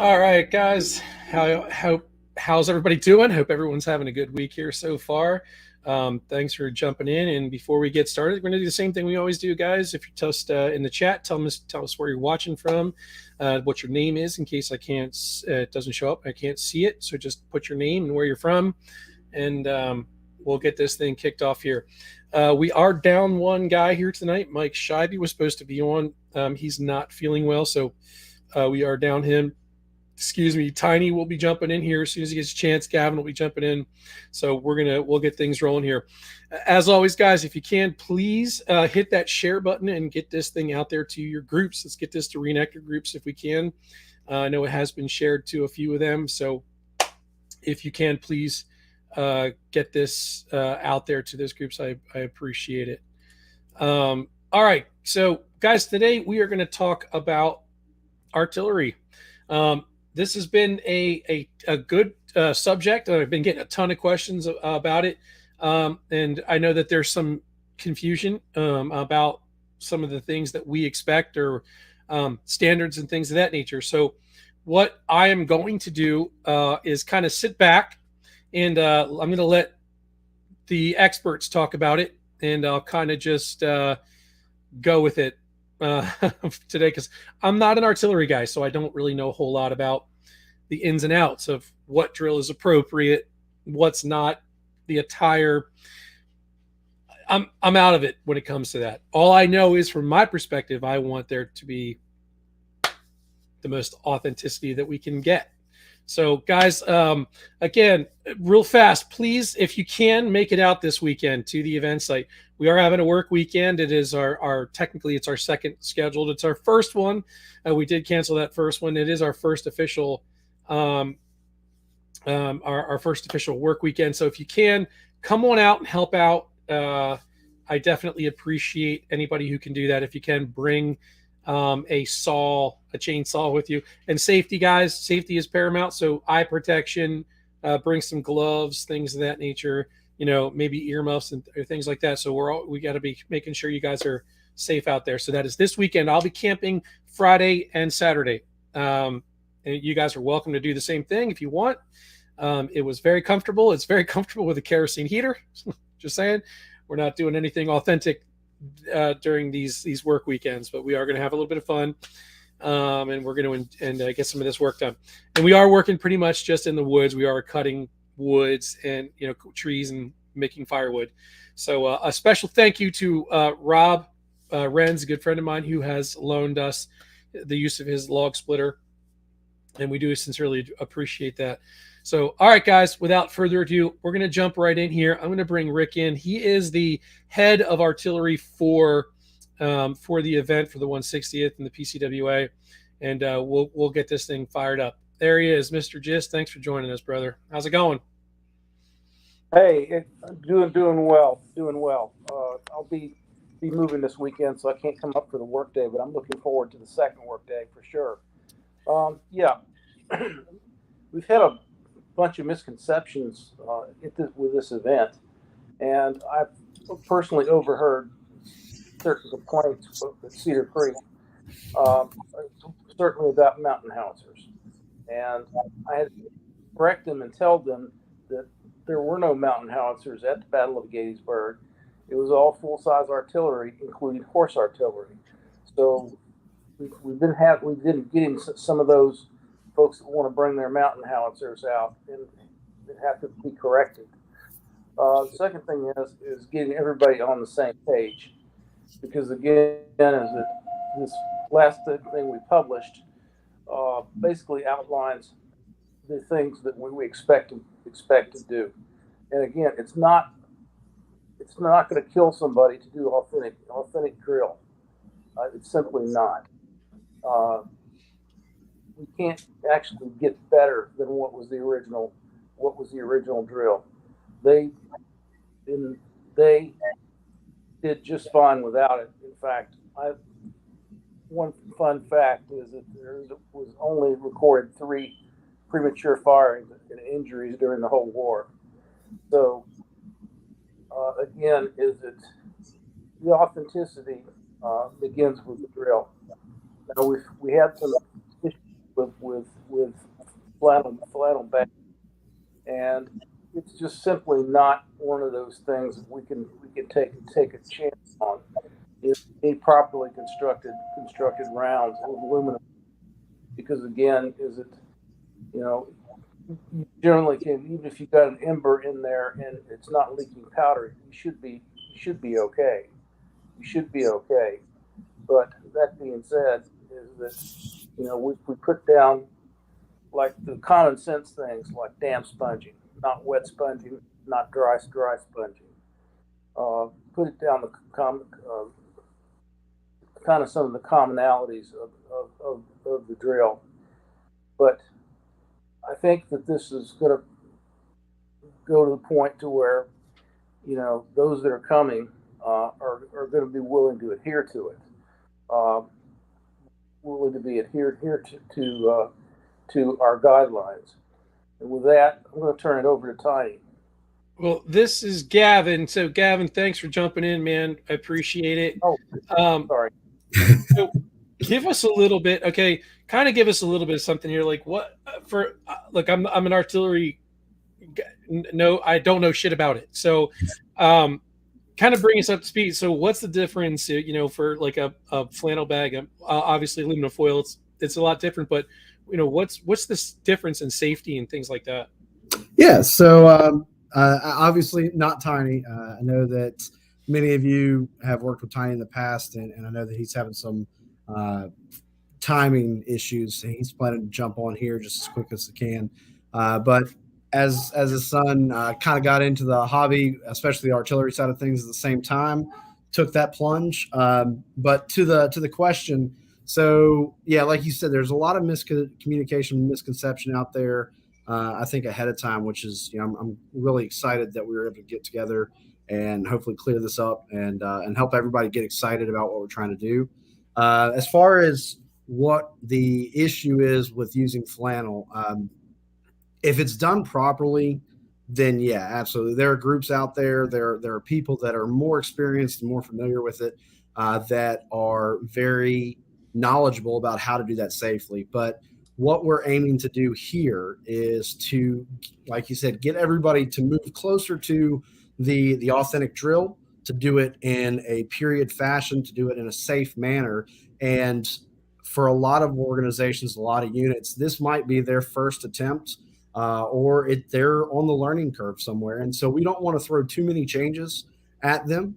All right, guys. How's everybody doing? Hope everyone's having a good week here so far. Thanks for jumping in. And before we get started, we're going to do the same thing we always do, guys. If you just in the chat, tell us where you're watching from, what your name is, in case I can't it doesn't show up. I can't see it. So just put your name and where you're from, and we'll get this thing kicked off here. We are down one guy here tonight. Mike Sheibe was supposed to be on. He's not feeling well, so we are down him. Excuse me. Tiny will be jumping in here as soon as he gets a chance. Gavin will be jumping in, so we'll get things rolling here. As always, guys, if you can, please hit that share button and get this thing out there to your groups. Let's get this to reenactor groups if we can. I know it has been shared to a few of them, so if you can, please get this out there to those groups. I appreciate it. All right, so guys, today we are going to talk about artillery. This has been a good subject. I've been getting a ton of questions about it, and I know that there's some confusion about some of the things that we expect or standards and things of that nature. So what I am going to do is kind of sit back, and I'm going to let the experts talk about it, and I'll kind of just go with it today, because I'm not an artillery guy, so I don't really know a whole lot about the ins and outs of what drill is appropriate, what's not, the attire. I'm out of it when it comes to that. All I know is, from my perspective, I want there to be the most authenticity that we can get. So, guys, again, real fast, please, if you can, make it out this weekend to the event site. We are having a work weekend. It is our technically, it's our second scheduled. It's our first one. We did cancel that first one. It is our first official, our first official work weekend. So if you can, come on out and help out. I definitely appreciate anybody who can do that. If you can, bring a chainsaw with you, and safety, guys. Safety is paramount. So eye protection, bring some gloves, things of that nature. Maybe earmuffs and things like that. So we got to be making sure you guys are safe out there. So that is this weekend. I'll be camping Friday and Saturday. And you guys are welcome to do the same thing if you want. It was very comfortable. It's very comfortable with a kerosene heater. Just saying, we're not doing anything authentic during these work weekends, but we are going to have a little bit of fun, and we're going to get some of this work done. And we are working pretty much just in the woods. We are cutting woods and trees and making firewood. So a special thank you to Rob Renz, a good friend of mine, who has loaned us the use of his log splitter, and we do sincerely appreciate that. So, all right, guys, without further ado, we're going to jump right in here. I'm going to bring Rick in. He is the head of artillery for the event, for the 160th and the PCWA, and we'll get this thing fired up. There he is, Mr. Gist. Thanks for joining us, brother. How's it going? Hey, doing well. I'll be moving this weekend, so I can't come up for the work day, but I'm looking forward to the second work day for sure. Yeah, we've had a bunch of misconceptions with this event, and I've personally overheard certain complaints at Cedar Creek, certainly about mountain howitzers, and I had to correct them and tell them that there were no mountain howitzers at the Battle of Gettysburg. It was all full-size artillery, including horse artillery. So we've been getting some of those folks that want to bring their mountain howitzers out and have to be corrected. The second thing is getting everybody on the same page, because again, is that this last thing we published basically outlines the things that we expect to do. And again, it's not going to kill somebody to do authentic drill. It's simply not. We can't actually get better than what was the original drill. They did just fine without it. In fact, one fun fact is that there was only recorded 3 premature firings and injuries during the whole war. So again, the authenticity begins with the drill. Now we had some with flannel bag, and it's just simply not one of those things that we can take a chance on. It need properly constructed rounds of aluminum, because again, is it, you know, you generally can, even if you've got an ember in there and it's not leaking powder, you should be okay. You should be okay. But that being said, is that, we put down like the common sense things like damp sponging, not wet sponging, not dry sponging. Put it down the kind of some of the commonalities of the drill. But I think that this is going to go to the point to where, those that are coming are going to be willing to adhere to it, uh, willing to be adhered here to our guidelines. And with that, I'm going to turn it over to Tiny. Well, this is Gavin. So, Gavin, thanks for jumping in, man. I appreciate it. Oh, sorry. So give us a little bit, okay, kind of give us a little bit of something here. Like what for, look, I'm an artillery. No, I don't know shit about it. So, kind of bring us up to speed. So what's the difference, for like a flannel bag, obviously aluminum foil, it's a lot different, but what's this difference in safety and things like that? Yeah. So, obviously not Tiny. I know that many of you have worked with Tiny in the past, and I know that he's having some timing issues. He's planning to jump on here just as quick as he can. But as his son kind of got into the hobby, especially the artillery side of things, at the same time, took that plunge. But to the question, so yeah, like you said, there's a lot of miscommunication, misconception out there. I think ahead of time, which is, I'm really excited that we were able to get together and hopefully clear this up and help everybody get excited about what we're trying to do. As far as what the issue is with using flannel, if it's done properly, then yeah, absolutely. There are groups out there. There are people that are more experienced and more familiar with it, that are very knowledgeable about how to do that safely. But what we're aiming to do here is to, like you said, get everybody to move closer to the authentic drill, to do it in a period fashion, to do it in a safe manner. And for a lot of organizations, a lot of units, this might be their first attempt, or they're on the learning curve somewhere. And so we don't want to throw too many changes at them.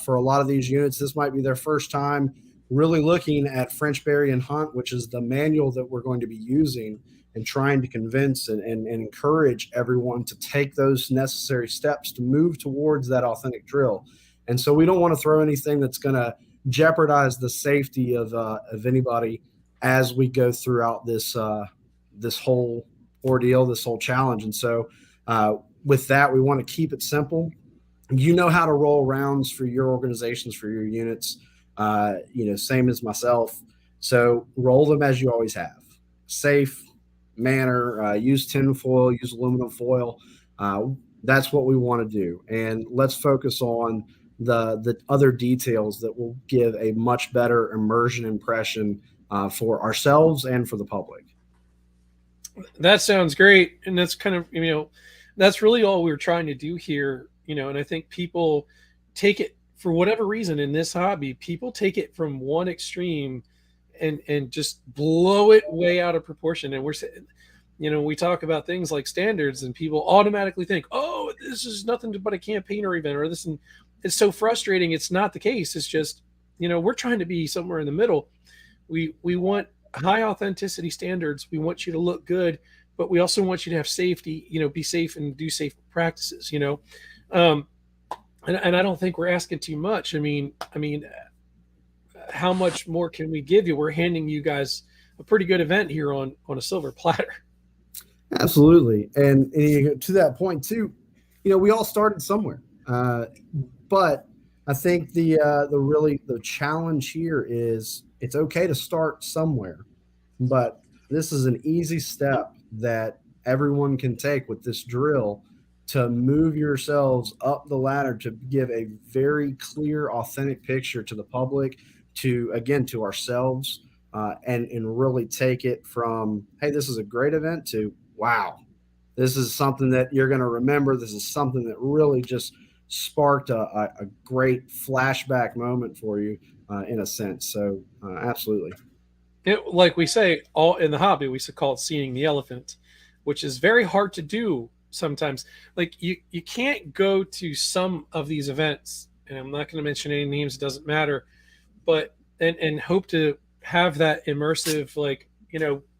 For a lot of these units, this might be their first time really looking at French Berry and Hunt, which is the manual that we're going to be using, and trying to convince and encourage everyone to take those necessary steps to move towards that authentic drill. And so we don't want to throw anything that's going to jeopardize the safety of anybody as we go throughout this whole ordeal, this whole challenge. And so with that, we want to keep it simple. You know how to roll rounds for your organizations, for your units. Same as myself. So roll them as you always have. Safe manner, use tin foil, use aluminum foil. That's what we want to do. And let's focus on the other details that will give a much better immersion impression for ourselves and for the public. That sounds great. And that's kind of, that's really all we were trying to do here, and I think people take it, for whatever reason in this hobby, people take it from one extreme and just blow it way out of proportion. And we're saying, we talk about things like standards and people automatically think, oh, this is nothing but a campaign or event, or this, and it's so frustrating. It's not the case. It's just, we're trying to be somewhere in the middle. We want high authenticity standards. We want you to look good, but we also want you to have safety, be safe and do safe practices, and I don't think we're asking too much. I mean, how much more can we give you? We're handing you guys a pretty good event here on a silver platter. Absolutely. And to that point too, we all started somewhere. But I think the challenge here is it's okay to start somewhere, but this is an easy step that everyone can take with this drill to move yourselves up the ladder, to give a very clear, authentic picture to the public, to ourselves, and really take it from, hey, this is a great event, to, wow, this is something that you're going to remember. This is something that really just sparked a great flashback moment for you, in a sense. So absolutely. Like we say, all in the hobby, we call it seeing the elephant, which is very hard to do sometimes. Like you can't go to some of these events, and I'm not going to mention any names, it doesn't matter, but and hope to have that immersive, like,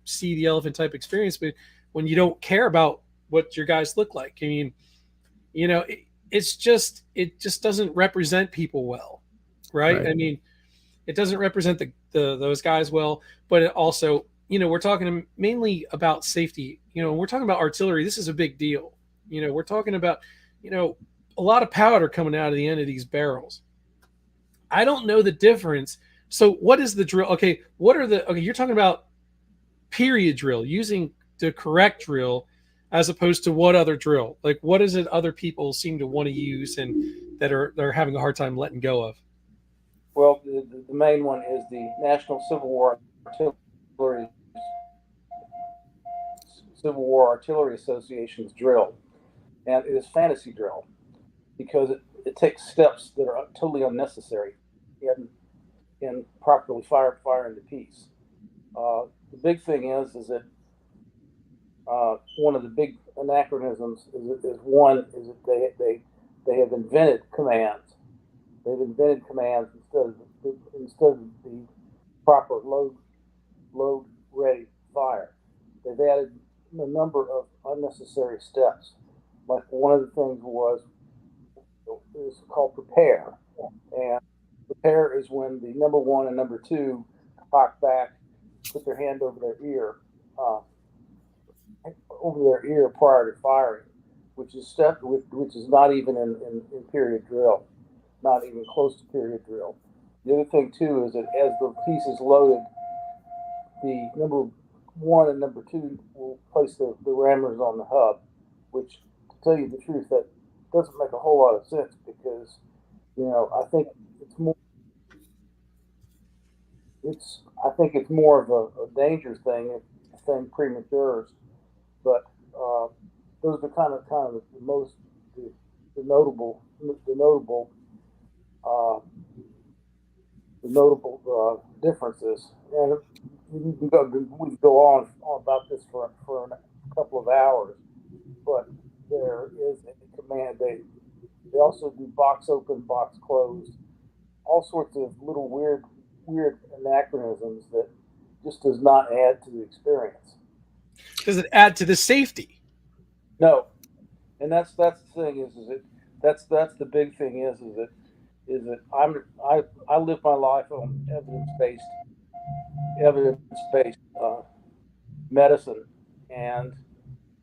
see the elephant type experience, but when you don't care about what your guys look like, I mean, it just doesn't represent people well, right? I mean, it doesn't represent those guys well, but it also, we're talking mainly about safety. We're talking about artillery. This is a big deal. We're talking about, a lot of powder coming out of the end of these barrels. I don't know the difference. So what is the drill? Okay, you're talking about period drill, using the correct drill, as opposed to what other drill? Like, what is it other people seem to want to use and they're having a hard time letting go of? Well, the main one is the National Civil War Artillery Association's drill, and it is fantasy drill because it takes steps that are totally unnecessary in properly firing the piece. The big thing is that one of the big anachronisms is that they have invented commands. They've invented commands instead of the proper load ready fire. They've added a number of unnecessary steps. Like one of the things is called prepare, and prepare is when the number one and number two cock back, put their hand over their ear prior to firing, which is not even in period drill, not even close to period drill. The other thing too is that as the piece is loaded, the number one and number two will place the rammers on the hub, which, to tell you the truth, that doesn't make a whole lot of sense, because I think it's more of a danger thing if the thing prematures. But those are kind of the notable differences. And we can go on about this for a couple of hours, but there is a command. They also do box open, box closed, all sorts of little weird anachronisms that just does not add to the experience. Does it add to the safety? No, and that's the thing is that that's the big thing is that I live my life on evidence-based medicine, and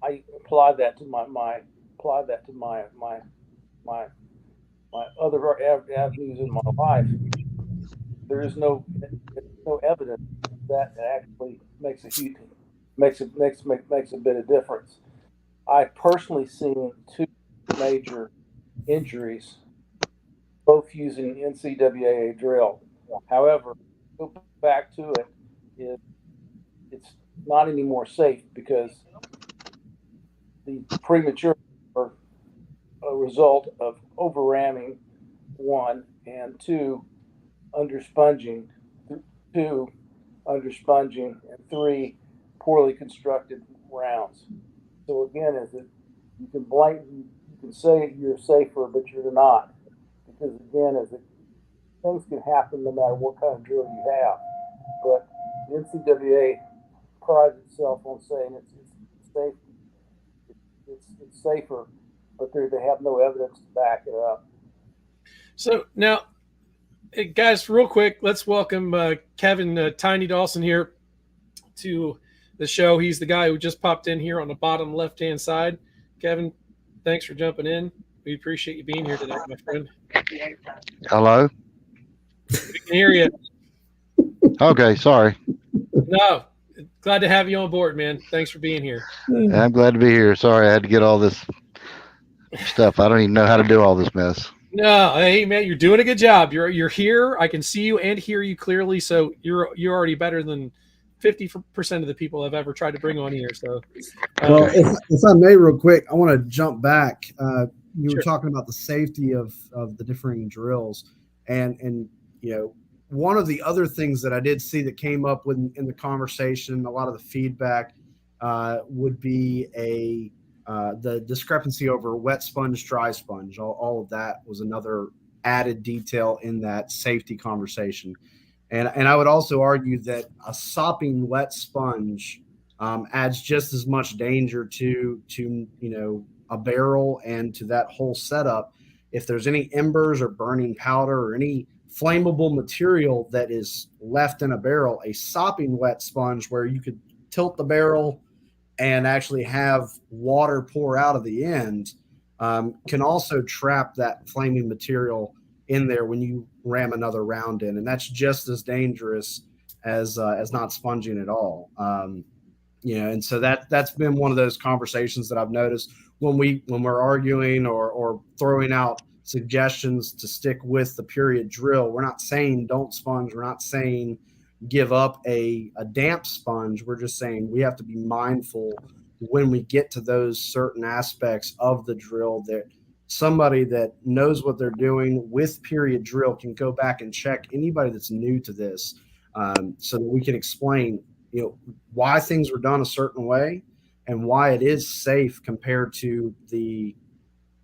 I apply that to my other avenues in my life. There is no evidence that actually makes a bit of difference. I personally seen two major injuries, both using NCWA drill. However, go back to it's not any more safe, because the premature are a result of overramming, one, and two, undersponging, and three, poorly constructed rounds. So again, you can say you're safer, but you're not, because again, things can happen no matter what kind of drill you have. But the NCWA prides itself on saying it's safe. It's safer, but they have no evidence to back it up. So now, guys, real quick, let's welcome Kevin Tiny Dawson here to the show. He's the guy who just popped in here on the bottom left-hand side. Kevin, thanks for jumping in. We appreciate you being here tonight, my friend. Hello? We can hear you. Okay, sorry. No, glad to have you on board, man. Thanks for being here. I'm glad to be here. Sorry, I had to get all this stuff. I don't even know how to do all this mess. No, hey man, you're doing a good job. You're here. I can see you and hear you clearly. So you're already better than 50% of the people I've ever tried to bring on here. So, Well, Okay. if I may, real quick, I want to jump back. You were sure. talking about the safety of the differing drills, and one of the other things that I did see that came up in the conversation, a lot of the feedback would be the discrepancy over wet sponge, dry sponge. All of that was another added detail in that safety conversation. And I would also argue that a sopping wet sponge adds just as much danger to a barrel and to that whole setup. If there's any embers or burning powder or any flammable material that is left in a barrel, a sopping wet sponge where you could tilt the barrel and actually have water pour out of the end can also trap that flaming material in there when you ram another round in, and that's just as dangerous as not sponging at all. And so that's been one of those conversations that I've noticed when we're arguing or throwing out suggestions to stick with the period drill. We're not saying don't sponge. We're not saying give up a damp sponge. We're just saying we have to be mindful when we get to those certain aspects of the drill that somebody that knows what they're doing with period drill can go back and check anybody that's new to this, so that we can explain why things were done a certain way and why it is safe compared to the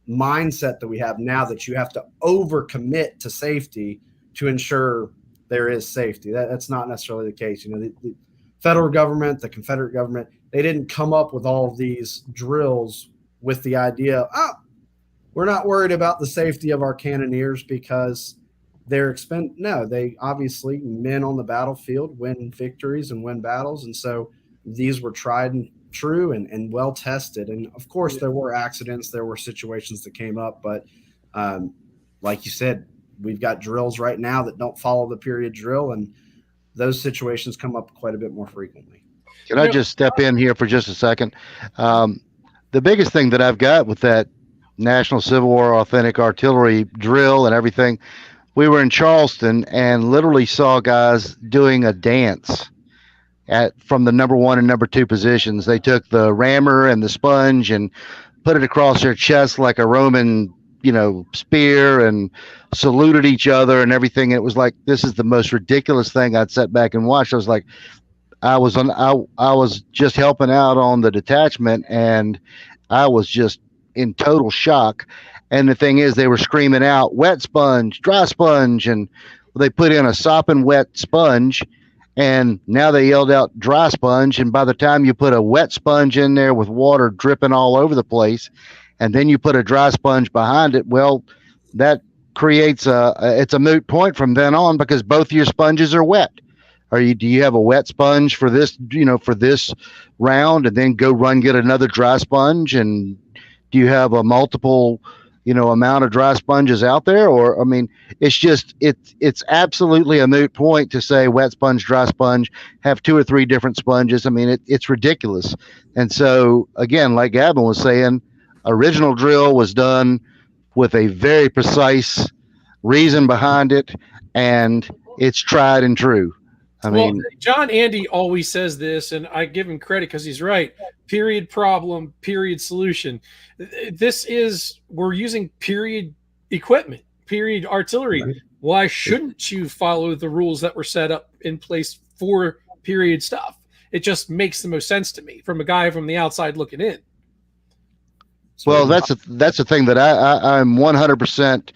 mindset that we have now that you have to overcommit to safety to ensure there is safety. That's not necessarily the case. The federal government, the Confederate government, they didn't come up with all of these drills with the idea, we're not worried about the safety of our cannoneers because they're no, they obviously, men on the battlefield win victories and win battles. And so these were tried and true and well tested. And of course there were accidents, there were situations that came up, but like you said, we've got drills right now that don't follow the period drill, and those situations come up quite a bit more frequently. Can I just step in here for just a second? The biggest thing that I've got with that National Civil War authentic artillery drill and everything, we were in Charleston and literally saw guys doing a dance from the number 1 and number 2 positions. They took the rammer and the sponge and put it across their chest like a Roman, spear, and saluted each other and everything. It was like, this is the most ridiculous thing. I'd sat back and watched. I was like, I was just helping out on the detachment, and I was just in total shock. And the thing is, they were screaming out wet sponge, dry sponge, and they put in a sopping wet sponge, and now they yelled out dry sponge. And by the time you put a wet sponge in there with water dripping all over the place, and then you put a dry sponge behind it, well, that creates it's a moot point from then on, because both your sponges are wet. Do you have a wet sponge for this, for this round, and then go run get another dry sponge? And do you have a multiple, amount of dry sponges out there? Or, it's absolutely a moot point to say wet sponge, dry sponge, have 2 or 3 different sponges. It's ridiculous. And so again, like Gavin was saying, original drill was done with a very precise reason behind it, and it's tried and true. John Andy always says this, and I give him credit because he's right. Period problem, period solution. We're using period equipment, period artillery. Right. Why shouldn't you follow the rules that were set up in place for period stuff? It just makes the most sense to me from a guy from the outside looking in. Well, that's the thing that I'm 100%,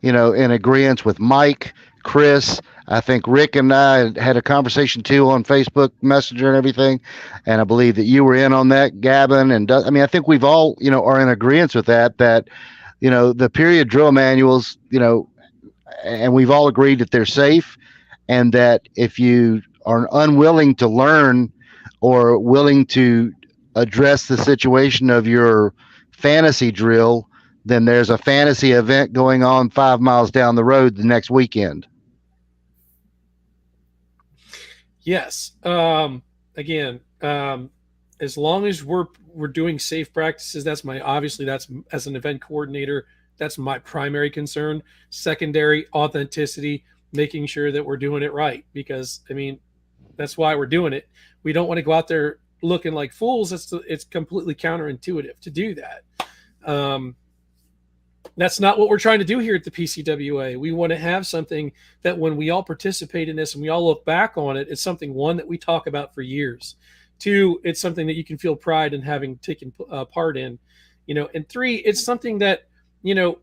in agreement with Mike, Chris. I think Rick and I had a conversation too on Facebook Messenger and everything, and I believe that you were in on that, Gavin. And I think we've all, are in agreement with that. The period drill manuals, and we've all agreed that they're safe, and that if you are unwilling to learn or willing to address the situation of your fantasy drill, then there's a fantasy event going on 5 miles down the road the next weekend. Yes. Again, as long as we're doing safe practices, that's as an event coordinator, That's my primary concern. Secondary, authenticity, making sure that we're doing it right, because I mean, that's why we're doing it. We don't want to go out there looking like fools. It's completely counterintuitive to do that. That's not what we're trying to do here at the PCWA. We want to have something that when we all participate in this and we all look back on it, it's something, one, that we talk about for years. Two, it's something that you can feel pride in having taken part in, and three, it's something that,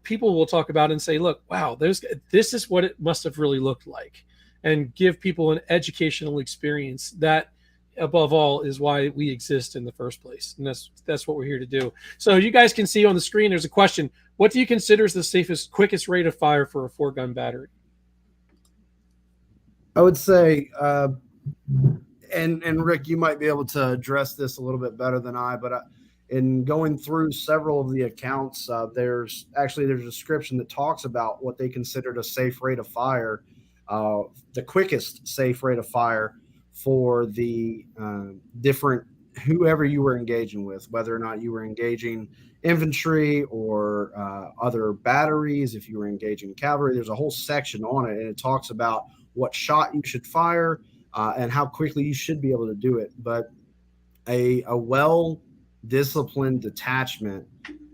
people will talk about and say, look, wow, this is what it must have really looked like, and give people an educational experience. That, above all, is why we exist in the first place. And that's what we're here to do. So you guys can see on the screen, there's a question. What do you consider is the safest, quickest rate of fire for a 4-gun battery? I would say, and Rick, you might be able to address this a little bit better than I, but in going through several of the accounts, there's a description that talks about what they considered a safe rate of fire, the quickest safe rate of fire for the different, whoever you were engaging with, whether or not you were engaging infantry or other batteries, if you were engaging cavalry. There's a whole section on it, and it talks about what shot you should fire and how quickly you should be able to do it. But a well-disciplined detachment,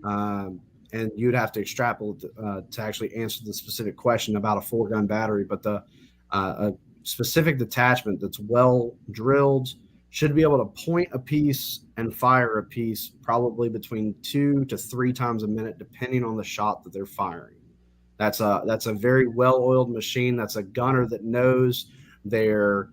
and you'd have to extrapolate to actually answer the specific question about a 4-gun battery, but a specific detachment that's well drilled should be able to point a piece and fire a piece probably between 2 to 3 times a minute, depending on the shot that they're firing. That's a very well-oiled machine. That's a gunner that knows their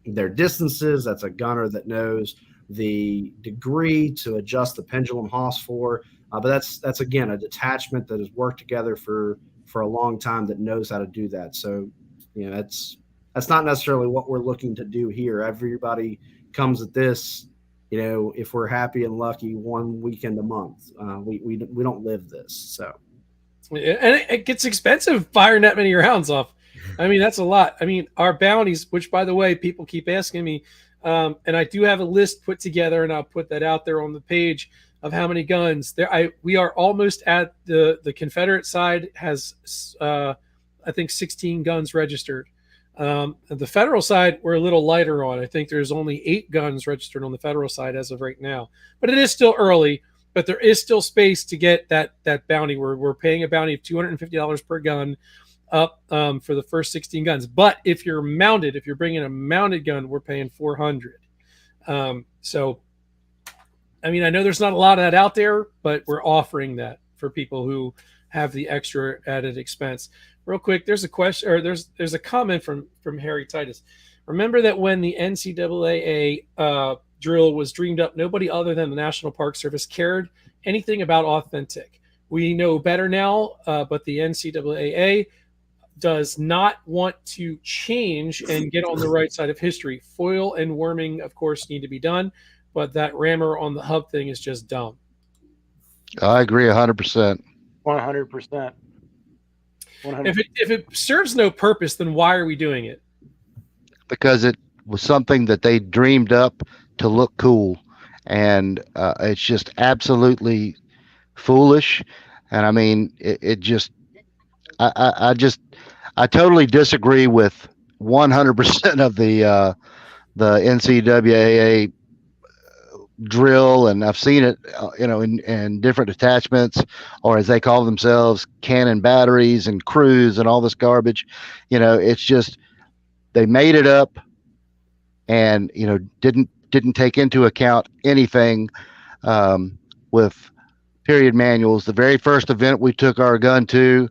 their distances. That's a gunner that knows the degree to adjust the pendulum Haas for. But that's again a detachment that has worked together for a long time, that knows how to do that. So, that's not necessarily what we're looking to do here. Everybody comes at this, if we're happy and lucky, 1 weekend a month. We don't live this. So, and it gets expensive firing that many rounds off. I mean, that's a lot. I mean, our bounties, which, by the way, people keep asking me, and I do have a list put together, and I'll put that out there on the page of how many guns there. We are almost at the Confederate side has, I think, 16 guns registered. The federal side, we're a little lighter on. I think there's only 8 guns registered on the federal side as of right now, but it is still early. But there is still space to get that bounty. We're paying a bounty of $250 per gun up for the first 16 guns. But if you're bringing a mounted gun, we're paying $400. So, I mean, I know there's not a lot of that out there, but we're offering that for people who have the extra added expense. Real quick, there's a question, or there's a comment from Harry Titus. Remember that when the NCAA drill was dreamed up, nobody other than the National Park Service cared anything about authentic. We know better now, but the NCAA does not want to change and get on the right side of history. Foil and worming, of course, need to be done, but that rammer on the hub thing is just dumb. I agree 100%. 100%. If it serves no purpose, then why are we doing it? Because it was something that they dreamed up to look cool, and it's just absolutely foolish. And I mean, I totally disagree with 100% of the NCAA drill, and I've seen it, in different detachments, or as they call themselves, cannon batteries and crews and all this garbage. It's just, they made it up, and didn't take into account anything with period manuals. The very first event we took our gun to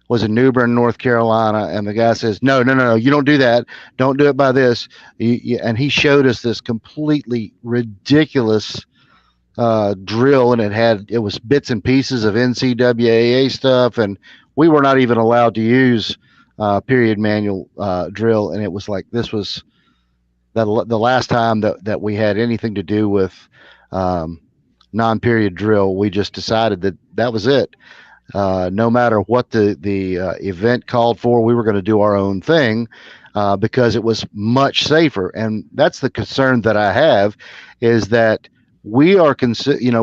was in New Bern, North Carolina, and the guy says, no, you don't do that. Don't do it by this. And he showed us this completely ridiculous drill, and it was bits and pieces of NCAA stuff, and we were not even allowed to use period manual drill. And it was like, this was the last time that we had anything to do with non-period drill. We just decided that was it. No matter what the event called for, we were going to do our own thing because it was much safer. And that's the concern that I have, is that we are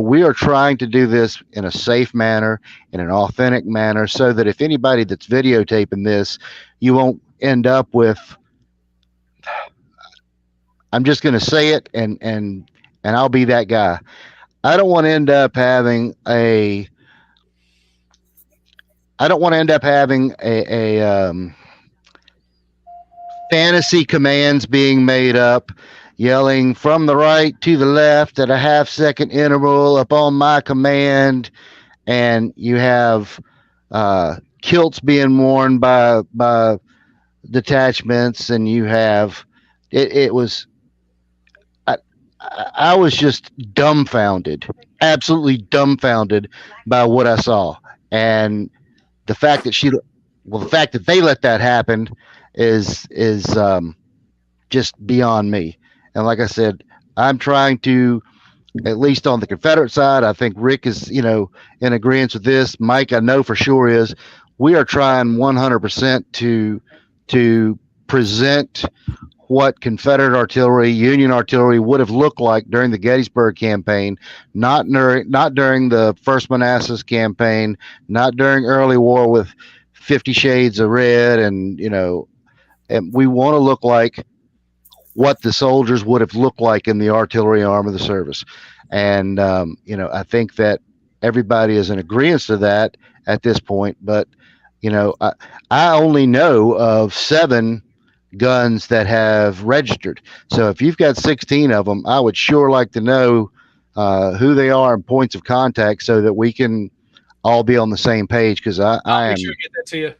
we are trying to do this in a safe manner, in an authentic manner, so that if anybody that's videotaping this, you won't end up with, I'm just going to say it, and I'll be that guy. I don't want to end up having a I don't want to end up having a fantasy commands being made up, yelling from the right to the left at a half-second interval upon my command, and you have kilts being worn by detachments, and you have it was I was just dumbfounded, absolutely dumbfounded by what I saw, and the fact that the fact that they let that happen is just beyond me. And like I said, I'm trying to, at least on the Confederate side, I think Rick is, in agreement with this. Mike, I know for sure is. We are trying 100% to present what Confederate artillery, Union artillery would have looked like during the Gettysburg campaign, not during the First Manassas campaign, not during early war with 50 Shades of Red, and we want to look like what the soldiers would have looked like in the artillery arm of the service. And I think that everybody is in agreement to that at this point. But I only know of 7 guns that have registered. So if you've got 16 of them, I would sure like to know who they are and points of contact, so that we can all be on the same page. Because I am sure get that to you.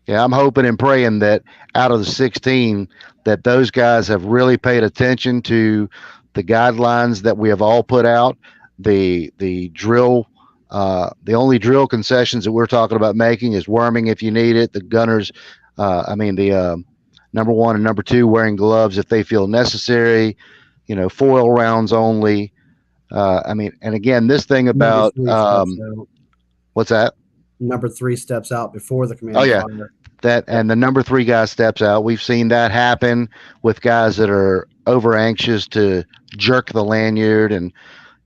Yeah, I'm hoping and praying that out of the 16, that those guys have really paid attention to the guidelines that we have all put out. The drill, the only drill concessions that we're talking about making is worming if you need it. The gunners, the number 1 and number 2 wearing gloves if they feel necessary. Foil rounds only. And again, this thing about what's that? Number 3 steps out before the command. Oh yeah, fire. and the number 3 guy steps out. We've seen that happen with guys that are over anxious to jerk the lanyard, and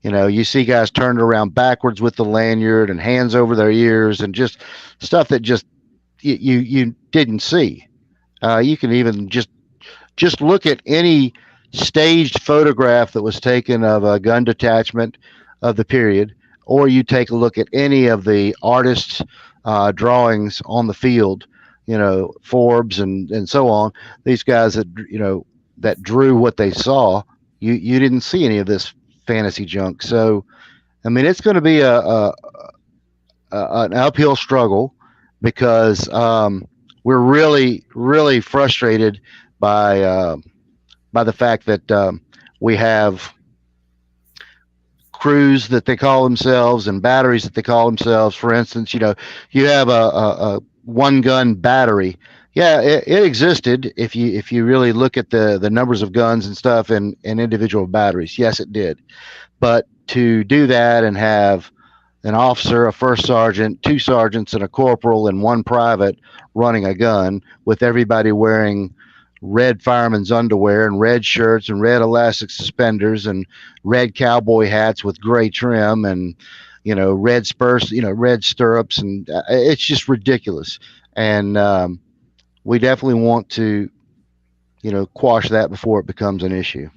you see guys turned around backwards with the lanyard and hands over their ears, and just stuff that just you didn't see. You can even just look at any staged photograph that was taken of a gun detachment of the period, or you take a look at any of the artists' drawings on the field, Forbes and so on. These guys that drew what they saw, you didn't see any of this fantasy junk. So, it's going to be an uphill struggle, because we're really, really frustrated by the fact that we have crews that they call themselves and batteries that they call themselves. For instance, you have a one gun battery. Yeah, it existed if you really look at the numbers of guns and stuff in individual batteries. Yes, it did. But to do that and have an officer, a first sergeant, 2 sergeants, and a corporal, and 1 private running a gun, with everybody wearing red fireman's underwear and red shirts and red elastic suspenders and red cowboy hats with gray trim, and red spurs, red stirrups, and it's just ridiculous. And we definitely want to quash that before it becomes an issue.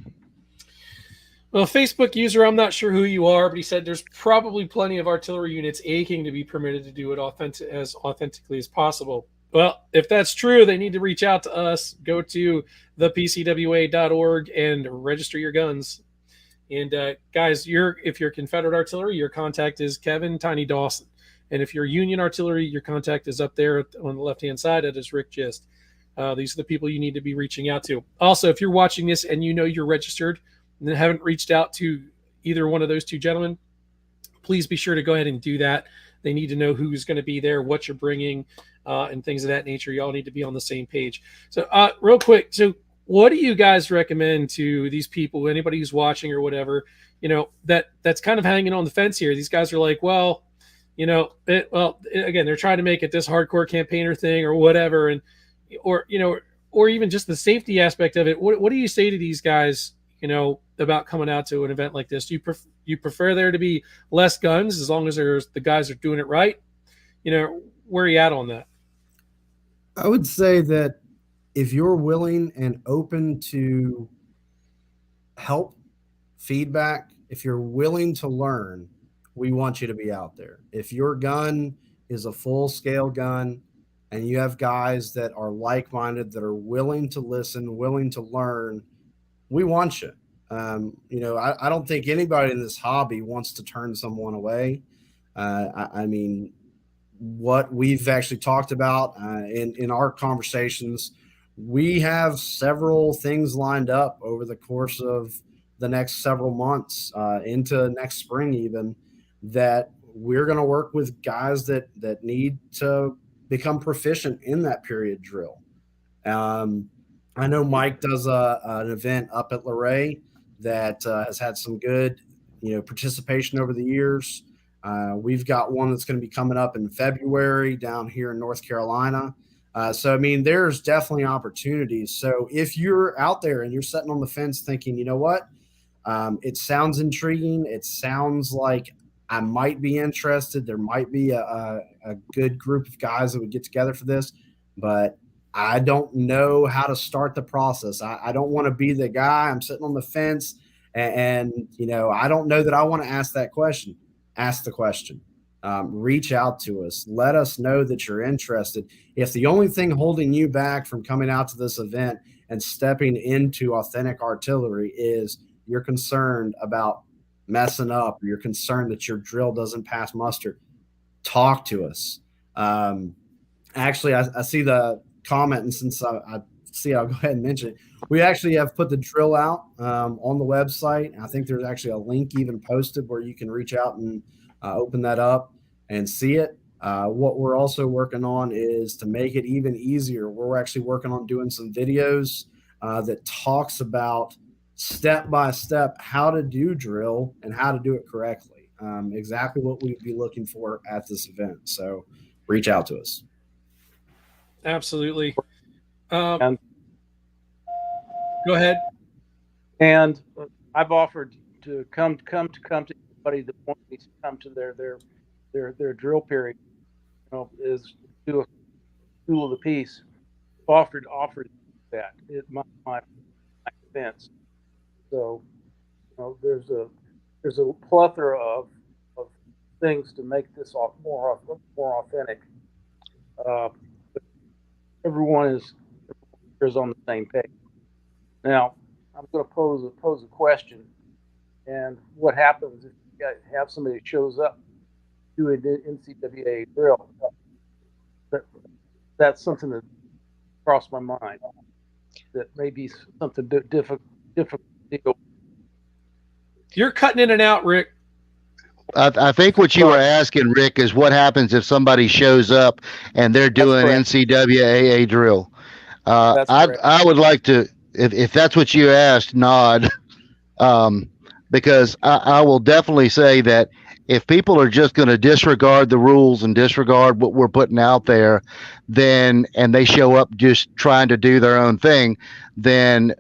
Well, Facebook user, I'm not sure who you are, but he said there's probably plenty of artillery units aching to be permitted to do it as authentically as possible. Well, if that's true, they need to reach out to us. Go to thepcwa.org and register your guns. And guys, if you're Confederate artillery, your contact is Kevin Tiny Dawson. And if you're Union artillery, your contact is up there on the left-hand side. That is Rick Gist. These are the people you need to be reaching out to. Also, if you're watching this and you're registered and haven't reached out to either one of those 2 gentlemen, please be sure to go ahead and do that. They need to know who's going to be there, what you're bringing, and things of that nature. Y'all need to be on the same page. So real quick, so what do you guys recommend to these people, anybody who's watching or whatever, that's kind of hanging on the fence here? These guys are like, well, again, they're trying to make it this hardcore campaigner thing or whatever, or even just the safety aspect of it. What do you say to these guys, about coming out to an event like this? Do you prefer there to be less guns as long as the guys are doing it right? Where are you at on that? I would say that if you're willing and open to help, feedback, if you're willing to learn, we want you to be out there. If your gun is a full scale gun and you have guys that are like-minded, that are willing to listen, willing to learn, we want you. I don't think anybody in this hobby wants to turn someone away. I mean, what we've actually talked about in our conversations, we have several things lined up over the course of the next several months into next spring even, that we're going to work with guys that need to become proficient in that period drill. I know Mike does an event up at Luray that has had some good participation over the years. We've got one that's going to be coming up in February down here in North Carolina. So, I mean, there's definitely opportunities. So if you're out there and you're sitting on the fence thinking, you know what, it sounds intriguing. It sounds like I might be interested. There might be a good group of guys that would get together for this, but I don't know how to start the process. I don't want to be the guy. I'm sitting on the fence and I don't know that I want to ask that question. Ask the question. Reach out to us. Let us know that you're interested. If the only thing holding you back from coming out to this event and stepping into authentic artillery is you're concerned about messing up, or you're concerned that your drill doesn't pass muster, talk to us. Actually, I see the comment, and since I see, I'll go ahead and mention it. We actually have put the drill out on the website. I think there's actually a link even posted where you can reach out and open that up and see it. What we're also working on is to make it even easier. We're actually working on doing some videos that talks about step by step how to do drill and how to do it correctly. Exactly what we'd be looking for at this event. So reach out to us. Absolutely. And Go ahead. And I've offered to come to anybody that wants me to come to their drill period. Is do a tool of the piece. Offered that my defense. So there's a plethora of things to make this more authentic. But everyone is on the same page. Now, I'm going to pose a question. And what happens if you have somebody that shows up to an NCWA drill? That's something that crossed my mind. That may be something difficult to deal. You're cutting in and out, Rick. I think what you were asking, Rick, is what happens if somebody shows up and they're doing NCWA drill. I would like to, if that's what you asked, nod, because I will definitely say that if people are just going to disregard the rules and disregard what we're putting out there, and they show up just trying to do their own thing, then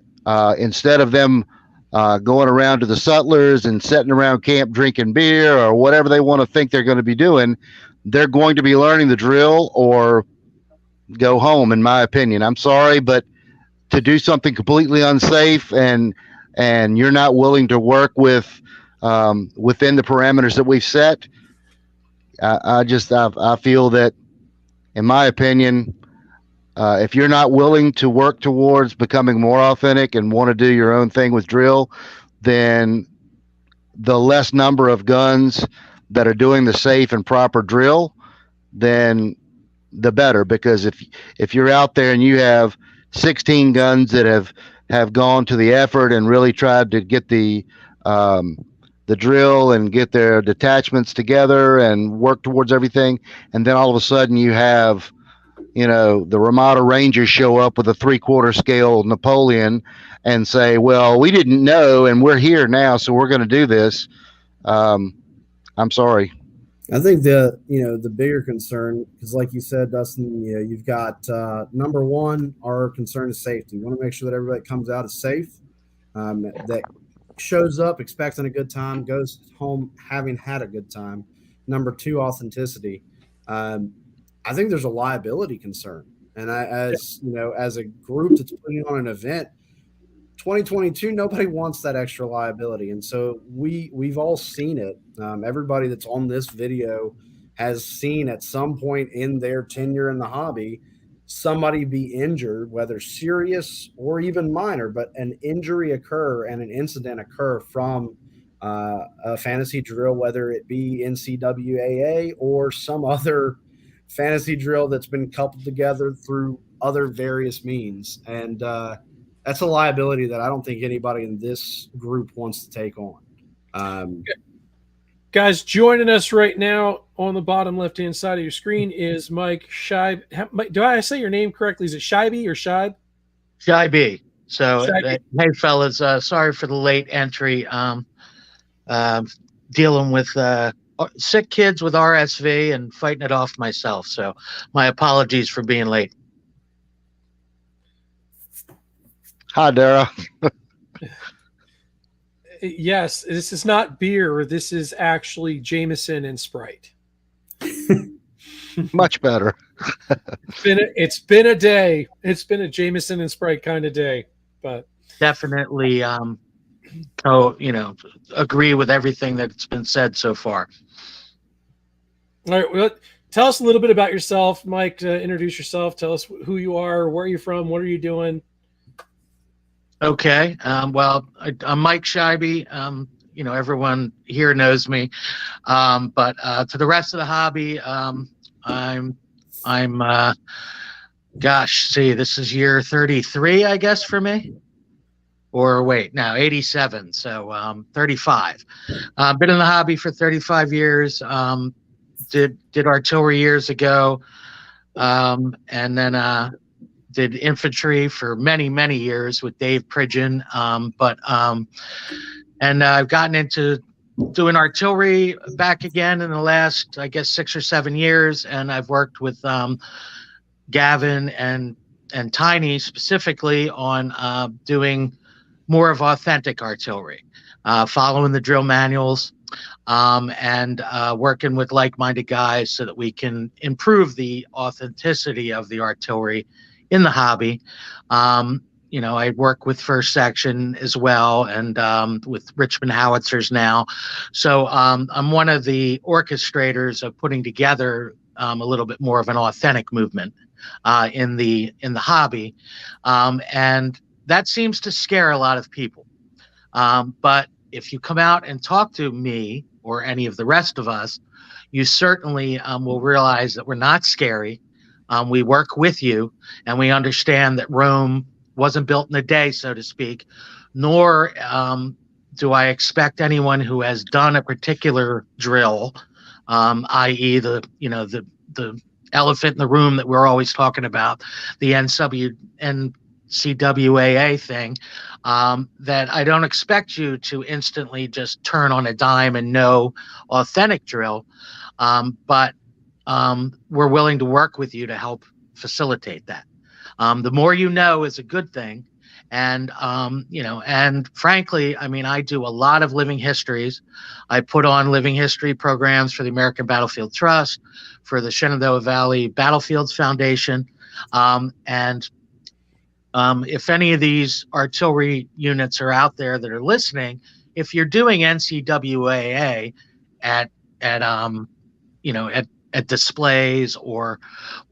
instead of them going around to the sutlers and sitting around camp drinking beer or whatever they want to think they're going to be doing, they're going to be learning the drill or go home, in my opinion. I'm sorry, but to do something completely unsafe and you're not willing to work with within the parameters that we've set, I feel that, in my opinion, if you're not willing to work towards becoming more authentic and want to do your own thing with drill, then the less number of guns that are doing the safe and proper drill, then the better. Because if you're out there and you have 16 guns that have gone to the effort and really tried to get the drill and get their detachments together and work towards everything, and then all of a sudden you have the Ramada Rangers show up with a 3/4 scale Napoleon and say, well, we didn't know and we're here now, so we're going to do this. I'm sorry. I think the bigger concern, because like you said, Dustin, you've got number one, our concern is safety. We want to make sure that everybody that comes out is safe, that shows up expecting a good time, goes home having had a good time. Number two, authenticity. I think there's a liability concern, and as you know, as a group that's putting on an event, 2022, nobody wants that extra liability, and so we've all seen it. Everybody that's on this video has seen at some point in their tenure in the hobby somebody be injured, whether serious or even minor, but an injury occur and an incident occur from a fantasy drill, whether it be NCWAA or some other fantasy drill that's been coupled together through other various means. And that's a liability that I don't think anybody in this group wants to take on. Guys, joining us right now on the bottom left-hand side of your screen is Mike Sheibe. Do I say your name correctly? Is it Sheibe or Sheibe? Sheibe. So, Sheibe. Hey, fellas, sorry for the late entry. Dealing with sick kids with RSV and fighting it off myself. So my apologies for being late. Hi, Dara. Yes, this is not beer. This is actually Jameson and Sprite. Much better. It's been a day. It's been a Jameson and Sprite kind of day, but Definitely, agree with everything that's been said so far. All right. Well, tell us a little bit about yourself, Mike. Introduce yourself. Tell us who you are, where are you from, what are you doing? Okay. I'm Mike Sheibe. Everyone here knows me. But to the rest of the hobby, this is year 33, I guess, for me. Or wait, no, 87. So 35. Been in the hobby for 35 years. Did artillery years ago. And then did infantry for many, many years with Dave Pridgeon. And I've gotten into doing artillery back again in the last, I guess, 6 or 7 years. And I've worked with Gavin and Tiny specifically on doing more of authentic artillery, following the drill manuals, and working with like-minded guys so that we can improve the authenticity of the artillery in the hobby. I work with First Section as well, and with Richmond Howitzers now. So I'm one of the orchestrators of putting together a little bit more of an authentic movement in the hobby, and that seems to scare a lot of people. But if you come out and talk to me or any of the rest of us, you certainly will realize that we're not scary. We work with you, and we understand that Rome wasn't built in a day, so to speak, nor do I expect anyone who has done a particular drill, i.e. the elephant in the room that we're always talking about, the NCWAA thing, that I don't expect you to instantly just turn on a dime and know authentic drill, but we're willing to work with you to help facilitate that. The more you know is a good thing. And, and frankly, I mean, I do a lot of living histories. I put on living history programs for the American Battlefield Trust, for the Shenandoah Valley Battlefields Foundation. If any of these artillery units are out there that are listening, if you're doing NCWAA at displays or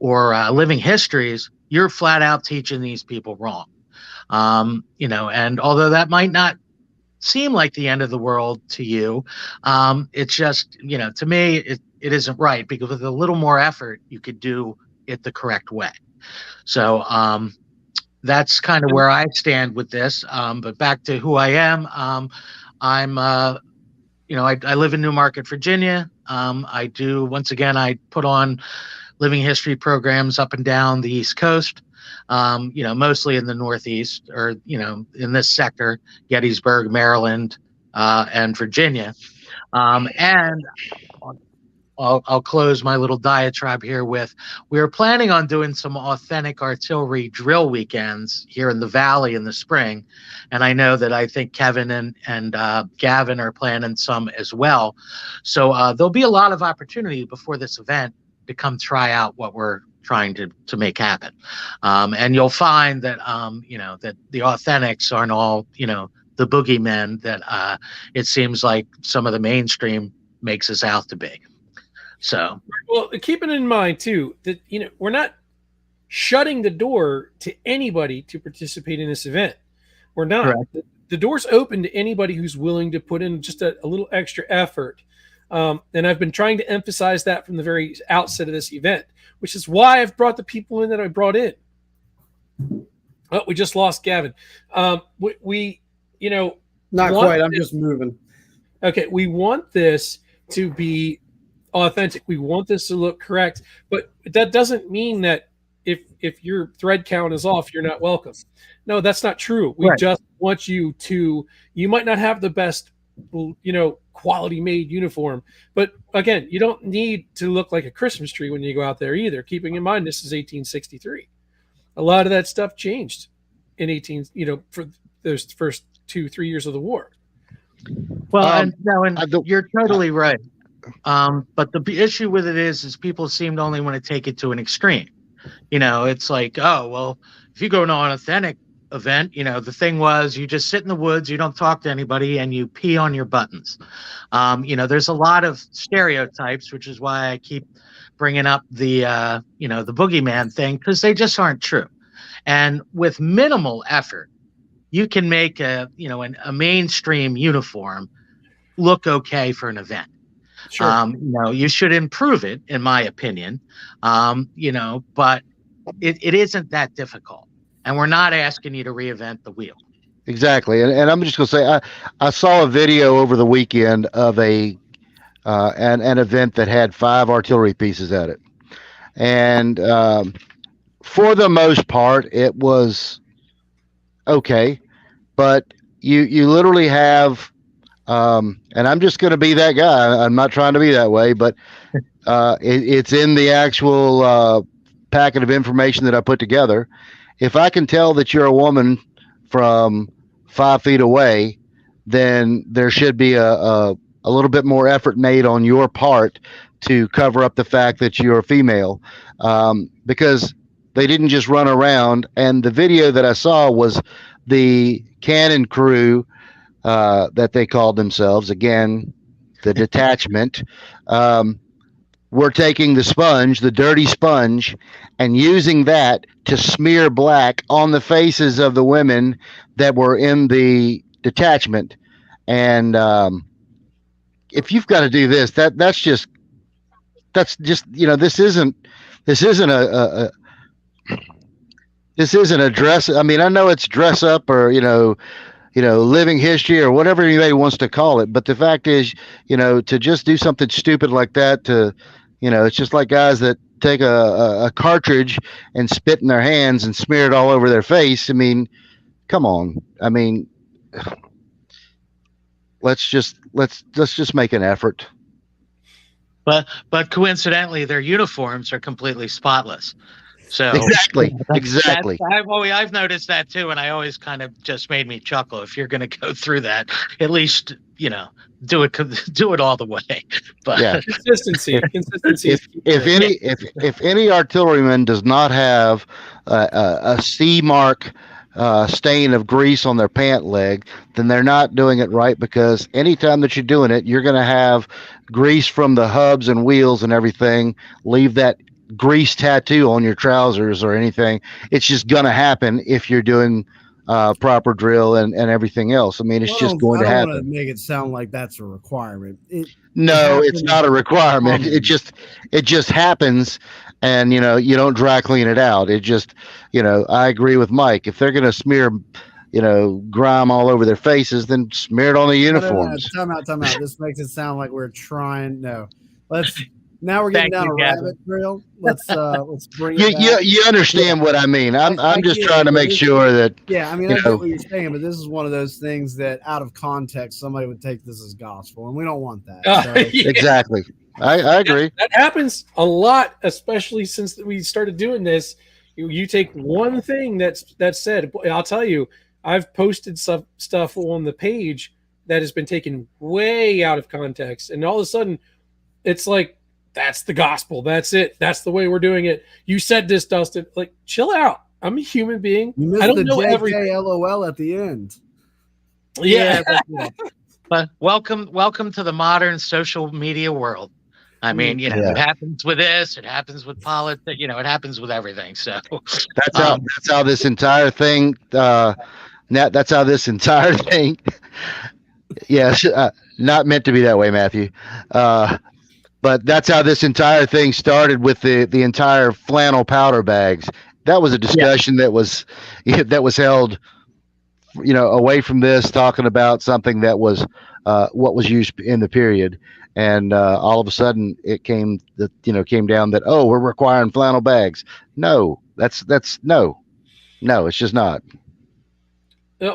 living histories, you're flat out teaching these people wrong. And although that might not seem like the end of the world to you, it's just, to me, it isn't right, because with a little more effort, you could do it the correct way. So that's kind of where I stand with this. But back to who I am, I live in Newmarket, Virginia. I put on living history programs up and down the East Coast, mostly in the Northeast, or, in this sector, Gettysburg, Maryland, and Virginia. And I'll close my little diatribe here with, we were planning on doing some authentic artillery drill weekends here in the Valley in the spring. And I know that I think Kevin and Gavin are planning some as well. So there'll be a lot of opportunity before this event to come try out what we're trying to make happen. And you'll find that, that the authentics aren't all, the boogeymen that it seems like some of the mainstream makes us out to be. So, well, keeping in mind too that we're not shutting the door to anybody to participate in this event. We're not. Correct. The door's open to anybody who's willing to put in just a little extra effort. And I've been trying to emphasize that from the very outset of this event, which is why I've brought the people in that I brought in. Oh, we just lost Gavin. We Not quite. I'm just moving. Okay, we want this to be authentic. We want this to look correct, but that doesn't mean that if your thread count is off, you're not welcome. No, that's not true. We just want you to. You might not have the best, quality made uniform, but again, you don't need to look like a Christmas tree when you go out there either. Keeping in mind this is 1863. A lot of that stuff changed in for those first 2-3 years of the war. Well, you're totally right. But the issue with it is people seem to only want to take it to an extreme. It's like, oh, well, if you go to an authentic event, the thing was you just sit in the woods, you don't talk to anybody, and you pee on your buttons. There's a lot of stereotypes, which is why I keep bringing up the boogeyman thing, because they just aren't true. And with minimal effort, you can make a mainstream uniform look okay for an event. Sure. You should improve it, in my opinion. But it isn't that difficult, and we're not asking you to reinvent the wheel. Exactly, and I'm just gonna say I saw a video over the weekend of an event that had 5 artillery pieces at it, and for the most part it was okay, but you literally have. And I'm just going to be that guy. I'm not trying to be that way, but it's in the actual packet of information that I put together. If I can tell that you're a woman from 5 feet away, then there should be a little bit more effort made on your part to cover up the fact that you're a female, because they didn't just run around. And the video that I saw was the cannon crew, that they called themselves, again, the detachment, were taking the dirty sponge, and using that to smear black on the faces of the women that were in the detachment. And if you've got to do this, that's just this isn't a dress. I mean, I know it's dress up or living history or whatever anybody wants to call it. But the fact is, to just do something stupid like that, it's just like guys that take a cartridge and spit in their hands and smear it all over their face. I mean, come on. I mean, let's just make an effort. But coincidentally, their uniforms are completely spotless. So exactly. I've noticed that too, and I always kind of just made me chuckle. If you're going to go through that, at least do it all the way. But yeah, consistency. If any artilleryman does not have a C mark stain of grease on their pant leg, then they're not doing it right, because anytime that you're doing it, you're going to have grease from the hubs and wheels and everything leave that grease tattoo on your trousers or anything. It's just gonna happen if you're doing proper drill and everything else. I mean, it's just going to happen. I don't want to make it sound like that's a requirement. It's not a requirement. It just happens, and you don't dry clean it out. It just, I agree with Mike. If they're gonna smear grime all over their faces, then smear it on the uniforms. Time out. This makes it sound like we're trying. No, now we're getting down a rabbit trail. Let's bring it back. You understand what I mean. I'm just trying to make sure that. Yeah, I mean, I get what you're saying, but this is one of those things that out of context, somebody would take this as gospel, and we don't want that. Exactly. I agree. That happens a lot, especially since we started doing this. You take one thing that's said. I'll tell you, I've posted stuff on the page that has been taken way out of context, and all of a sudden, it's like that's the gospel. That's it. That's the way we're doing it. You said this, Dustin. Like, chill out. I'm a human being. You missed I don't the know everything. JKLOL at the end. Yeah. But welcome to the modern social media world. I mean, it happens with this, it happens with politics, it happens with everything. So that's how this entire thing. That's how this entire thing. Yes, not meant to be that way, Matthew. But that's how this entire thing started with the entire flannel powder bags. That was a discussion that was held, away from this, talking about something that was what was used in the period. And all of a sudden it came down that, oh, we're requiring flannel bags. No, that's no, it's just not.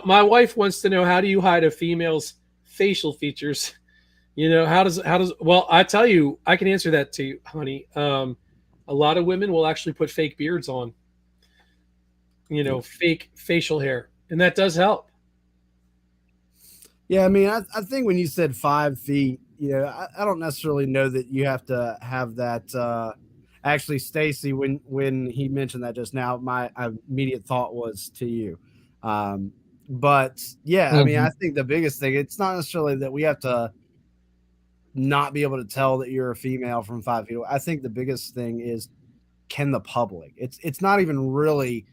My wife wants to know, how do you hide a female's facial features? How does well, I tell you, I can answer that to you, honey. A lot of women will actually put fake beards on, fake facial hair, and that does help. Yeah, I mean, I think when you said 5 feet, I don't necessarily know that you have to have that. Actually, Stacy, when he mentioned that just now, my immediate thought was to you. But yeah, I mean, I think the biggest thing, it's not necessarily that we have to not be able to tell that you're a female from 5 feet away. I think the biggest thing is, can the public? It's not even really,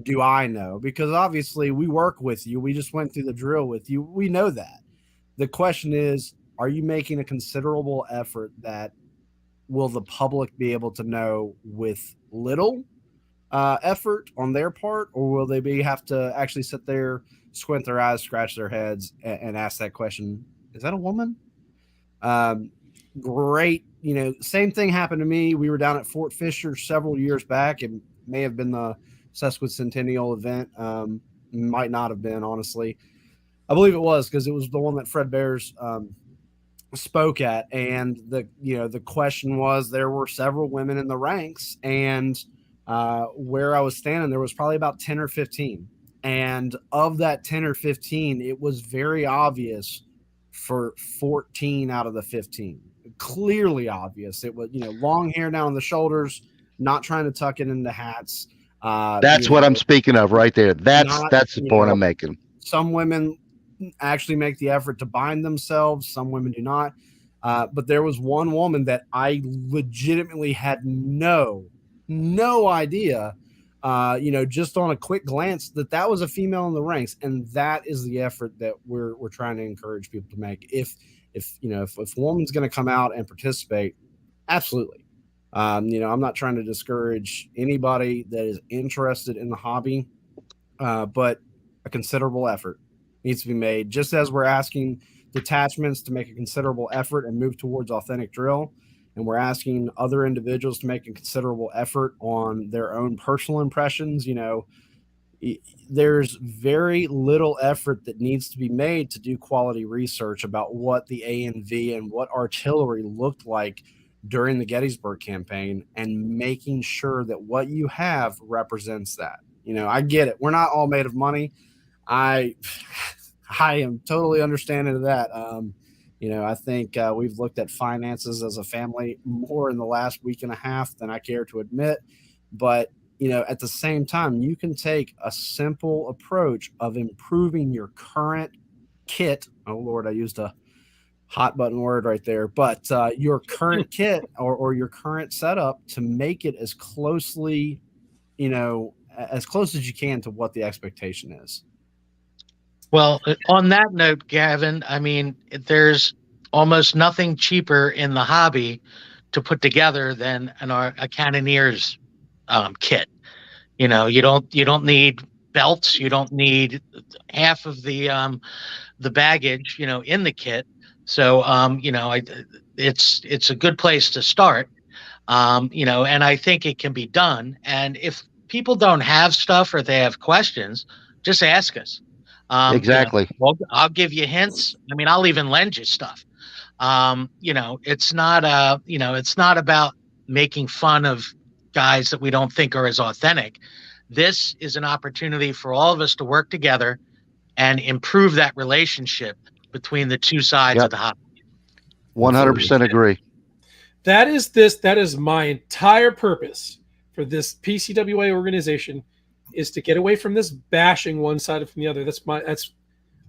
do I know? Because obviously we work with you. We just went through the drill with you. We know that. The question is, are you making a considerable effort that will the public be able to know with little effort on their part, or will they have to actually sit there, squint their eyes, scratch their heads, and ask that question? Is that a woman? Great. Same thing happened to me. We were down at Fort Fisher several years back. It may have been the sesquicentennial event. Might not have been, honestly. I believe it was, because it was the one that Fred Bears spoke at, and the question was, there were several women in the ranks, and where I was standing, there was probably about 10 or 15, and of that 10 or 15, it was very obvious for 14 out of the 15. Clearly obvious. It was long hair down on the shoulders, not trying to tuck it into hats. That's what I'm speaking of right there. That's the point I'm making. Some women actually make the effort to bind themselves. Some women do not. But there was one woman that I legitimately had no idea, just on a quick glance, that was a female in the ranks. And that is the effort that we're trying to encourage people to make. If a woman's going to come out and participate, absolutely. I'm not trying to discourage anybody that is interested in the hobby, but a considerable effort needs to be made. Just as we're asking detachments to make a considerable effort and move towards authentic drill, and we're asking other individuals to make a considerable effort on their own personal impressions, there's very little effort that needs to be made to do quality research about what the ANV and what artillery looked like during the Gettysburg campaign, and making sure that what you have represents that. I get it. We're not all made of money. I am totally understanding of that. I think we've looked at finances as a family more in the last week and a half than I care to admit. But, at the same time, you can take a simple approach of improving your current kit. Oh, Lord, I used a hot button word right there. But your current kit or your current setup to make it as closely, as close as you can to what the expectation is. Well, on that note, Gavin, I mean, there's almost nothing cheaper in the hobby to put together than a cannoneer's kit. You don't need belts. You don't need half of the baggage, in the kit. So, it's a good place to start. And I think it can be done. And if people don't have stuff or they have questions, just ask us. Exactly. Well, I'll give you hints. I mean, I'll even lend you stuff. It's not it's not about making fun of guys that we don't think are as authentic. This is an opportunity for all of us to work together and improve that relationship between the two sides of the hobby. 100% agree. That is my entire purpose for this PCWA organization, is to get away from this bashing one side from the other.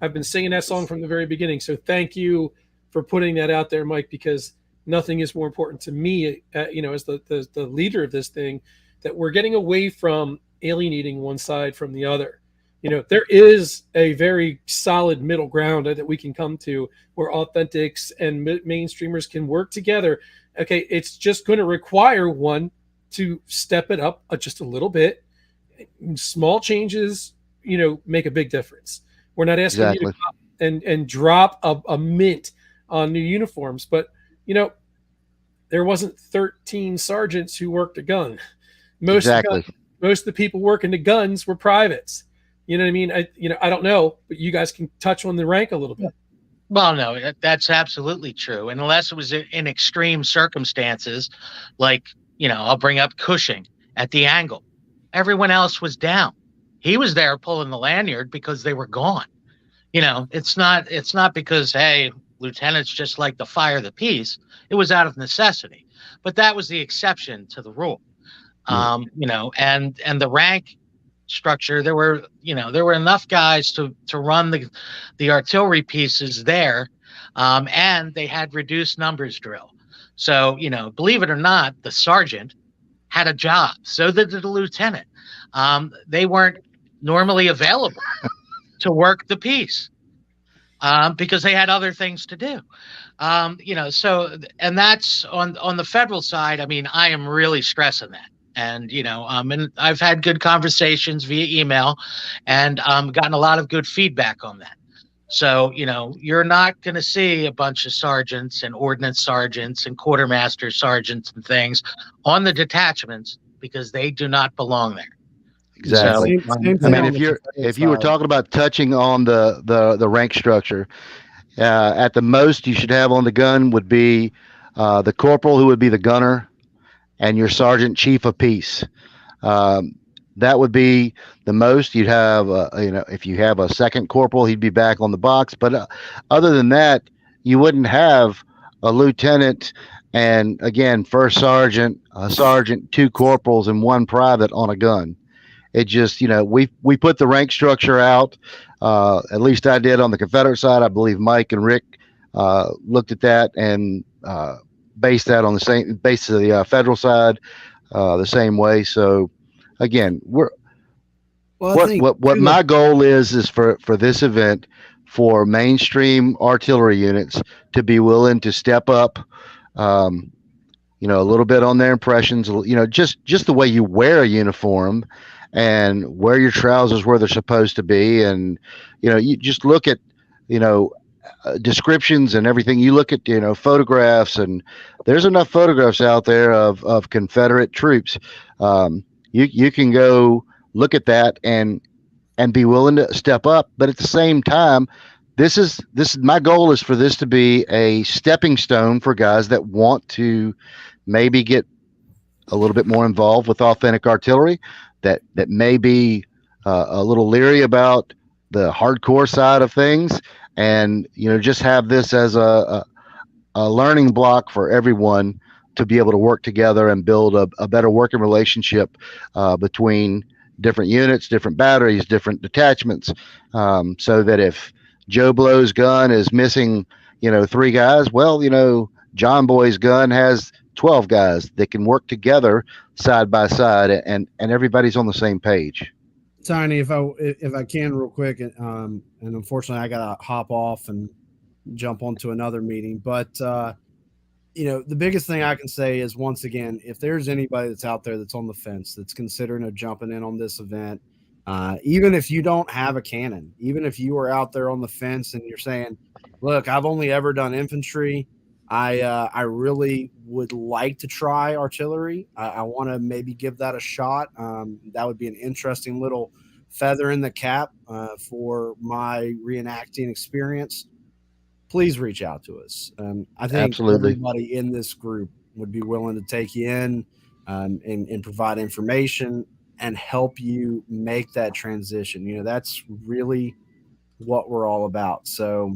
I've been singing that song from the very beginning. So thank you for putting that out there, Mike, because nothing is more important to me, as the leader of this thing, that we're getting away from alienating one side from the other. There is a very solid middle ground that we can come to where authentics and mainstreamers can work together. Okay, it's just going to require one to step it up just a little bit. Small changes, make a big difference. We're not asking you to come and drop a mint on new uniforms, but there wasn't 13 sergeants who worked a gun. Most of the people working the guns were privates. You know what I mean? I don't know, but you guys can touch on the rank a little bit. Well, no, that's absolutely true. And unless it was in extreme circumstances, like, I'll bring up Cushing at the angle. Everyone else was down. He was there pulling the lanyard because they were gone. It's not because, hey, lieutenants just like to fire the piece. It was out of necessity. But that was the exception to the rule. And the rank structure, there were enough guys to run the artillery pieces there, and they had reduced numbers drill. So believe it or not, the sergeant had a job. So did the lieutenant. They weren't normally available to work the piece because they had other things to do. So, and that's on the federal side. I mean, I am really stressing that. And, and I've had good conversations via email and gotten a lot of good feedback on that. So, you're not going to see a bunch of sergeants and ordnance sergeants and quartermaster sergeants and things on the detachments because they do not belong there. Exactly. Same I mean, thing if you were talking about touching on the rank structure, at the most you should have on the gun would be the corporal, who would be the gunner, and your sergeant chief of piece. That would be the most. You'd have, if you have a second corporal, he'd be back on the box. But other than that, you wouldn't have a lieutenant and, again, first sergeant, a sergeant, two corporals, and one private on a gun. It just, we put the rank structure out. At least I did on the Confederate side. I believe Mike and Rick looked at that and based that on the same basis of the federal side the same way. So again, what my goal is for this event, for mainstream artillery units to be willing to step up, a little bit on their impressions, just the way you wear a uniform and wear your trousers where they're supposed to be. And, you just look at, descriptions and everything. You look at, photographs, and there's enough photographs out there of Confederate troops. You can go look at that and be willing to step up. But at the same time, this is my goal is for this to be a stepping stone for guys that want to maybe get a little bit more involved with authentic artillery, that may be a little leery about the hardcore side of things, and just have this as a learning block for everyone to be able to work together and build a better working relationship between different units, different batteries, different detachments, so that if Joe Blow's gun is missing, 3 guys, well, John Boy's gun has 12 guys that can work together side by side, and everybody's on the same page. Tiny, if I can real quick, and unfortunately I gotta hop off and jump onto another meeting, but the biggest thing I can say is, once again, if there's anybody that's out there that's on the fence, that's considering jumping in on this event, even if you don't have a cannon, even if you are out there on the fence and you're saying, look, I've only ever done infantry, I really would like to try artillery. I want to maybe give that a shot. That would be an interesting little feather in the cap for my reenacting experience. please reach out to us. I think Absolutely. everybody in this group would be willing to take you in and provide information and help you make that transition. You know, that's really what we're all about. So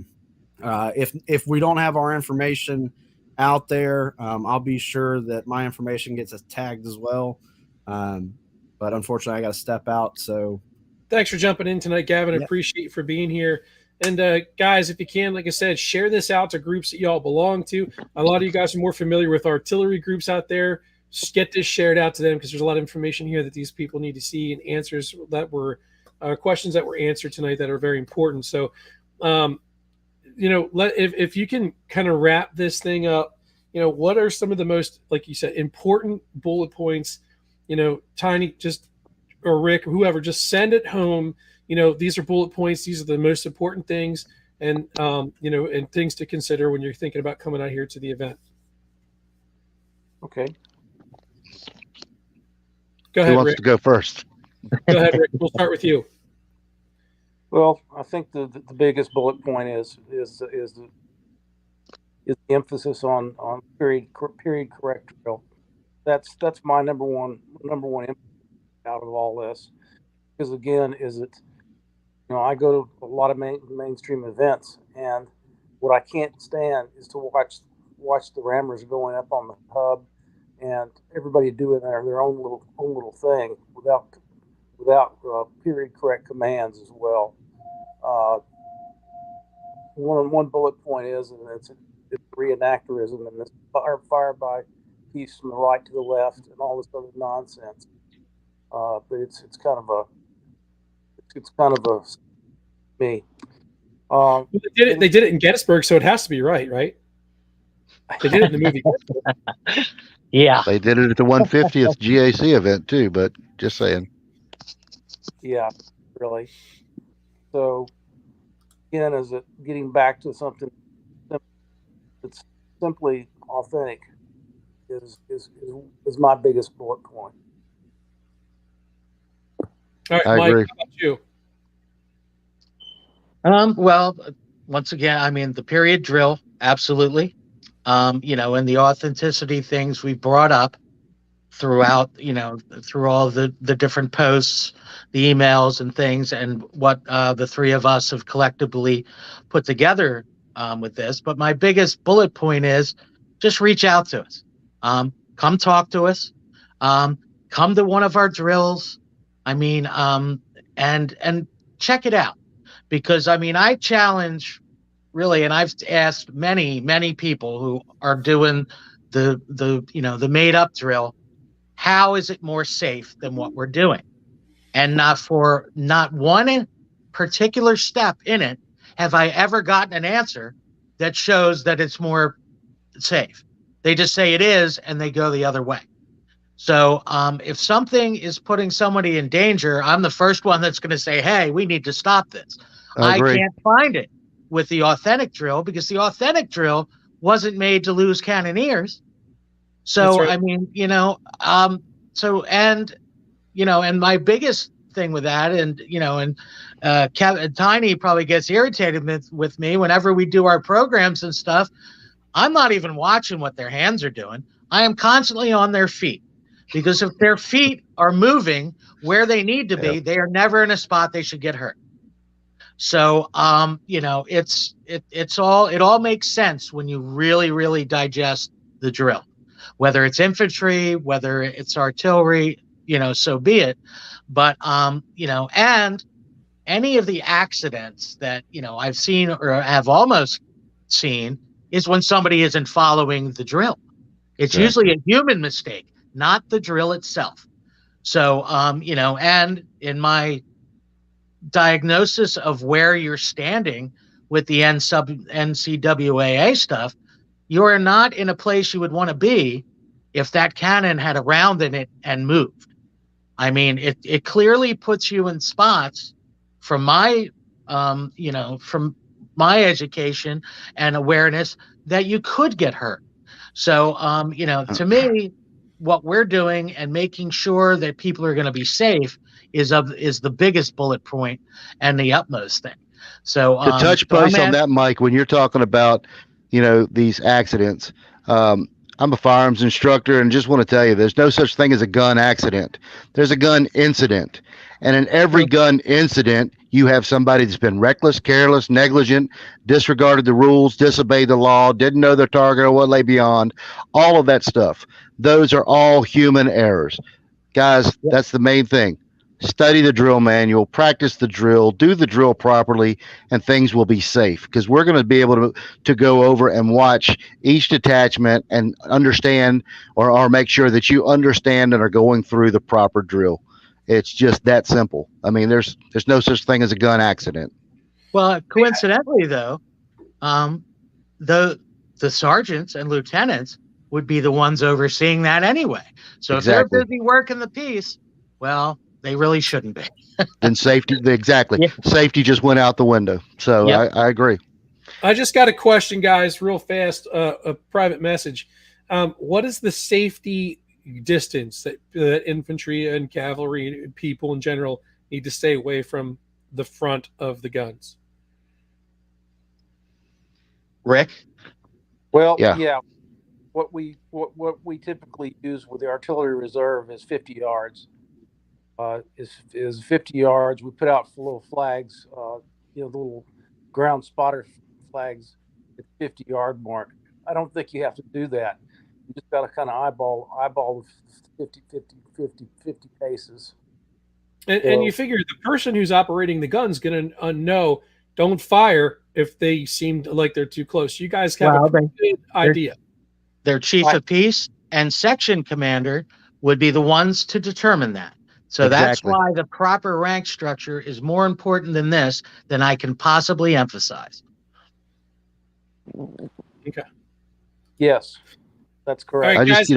if we don't have our information out there, I'll be sure that my information gets tagged as well. But unfortunately, I got to step out. So thanks for jumping in tonight, Gavin. Yep. Appreciate you for being here. And guys, if you can, like I said, share this out to groups that y'all belong to. A lot of you guys are more familiar with artillery groups out there. Just get this shared out to them, because there's a lot of information here that these people need to see, and answers that were questions that were answered tonight that are very important. So, you know, if you can kind of wrap this thing up, you know, what are some of the most, like you said, important bullet points? You know, Tiny, just, or Rick, whoever, just send it home. You know, these are bullet points. These are the most important things, and you know, and things to consider when you're thinking about coming out here to the event. Okay. Go Who ahead, wants Rick. to go first? Go ahead, Rick. We'll start with you. Well, I think the biggest bullet point is the emphasis on period correct drill. That's my number one emphasis out of all this. Because again, I go to a lot of mainstream events, and what I can't stand is to watch the rammers going up on the hub, and everybody doing their own little thing without period correct commands as well. One bullet point is, and it's reenactorism, and this fire by piece from the right to the left, and all this other nonsense. But it's kind of a me. They did it in Gettysburg, so it has to be right? They did it in the movie. Yeah. They did it at the 150th GAC event too, but just saying. Yeah, really. So again, is it getting back to something that's simply authentic is my biggest bullet point. All right, I Mike, agree. how about you? Well, once again, I mean, the period drill, absolutely. You know, and the authenticity things we brought up throughout, you know, through all the different posts, the emails and things, and what the three of us have collectively put together with this. But my biggest bullet point is just reach out to us. Come talk to us. Come to one of our drills. I mean, and check it out. Because, I mean, I challenge really, and I've asked many people who are doing the made up drill, how is it more safe than what we're doing? And not one particular step in it have I ever gotten an answer that shows that it's more safe. They just say it is, and they go the other way. So if something is putting somebody in danger, I'm the first one that's going to say, hey, we need to stop this. I can't find it with the authentic drill, because the authentic drill wasn't made to lose cannoneers. So, right. I mean, you know, and my biggest thing with that, and, you know, and Tiny probably gets irritated with me whenever we do our programs and stuff. I'm not even watching what their hands are doing. I am constantly on their feet, because if their feet are moving where they need to be, they are never in a spot they should get hurt. So, you know, it all makes sense when you really digest the drill, whether it's infantry, whether it's artillery, you know, so be it. But, you know, and any of the accidents that, you know, I've seen or have almost seen is when somebody isn't following the drill. It's usually a human mistake, not the drill itself. So, you know, and in my diagnosis of where you're standing with the NCWAA stuff, you are not in a place you would want to be if that cannon had a round in it and moved. I mean, it clearly puts you in spots from my, you know, from my education and awareness that you could get hurt. So, you know, to me, what we're doing and making sure that people are going to be safe is the biggest bullet point and the utmost thing. So To touch so base on that, Mike, when you're talking about, these accidents, I'm a firearms instructor and just want to tell you there's no such thing as a gun accident. There's a gun incident. And in every gun incident, you have somebody that's been reckless, careless, negligent, disregarded the rules, disobeyed the law, didn't know their target or what lay beyond, all of that stuff. Those are all human errors. Guys, that's the main thing. Study the drill manual, practice the drill, do the drill properly, and things will be safe, because we're going to be able to go over and watch each detachment and understand or make sure that you understand and are going through the proper drill. It's just that simple. I mean, there's no such thing as a gun accident. Well, coincidentally, though, the sergeants and lieutenants would be the ones overseeing that anyway. So Exactly. if they're busy working the piece, well, they really shouldn't be. Then safety, exactly. Yeah. Safety just went out the window. So Yep. I agree. I just got a question, guys, real fast, a private message. What is the safety distance that infantry and cavalry people in general need to stay away from the front of the guns? Rick? Well, Yeah. yeah. What we typically use with the artillery reserve is 50 yards. Is 50 yards. We put out little flags, the little ground spotter flags at 50-yard mark. I don't think you have to do that. You just got to kind of eyeball 50 paces. And you figure the person who's operating the gun's going to know, don't fire if they seem like they're too close. You guys have a pretty good idea. Their chief of peace and section commander would be the ones to determine that. So that's why the proper rank structure is more important than this than I can possibly emphasize. Okay. Yes, that's correct. All right, guys,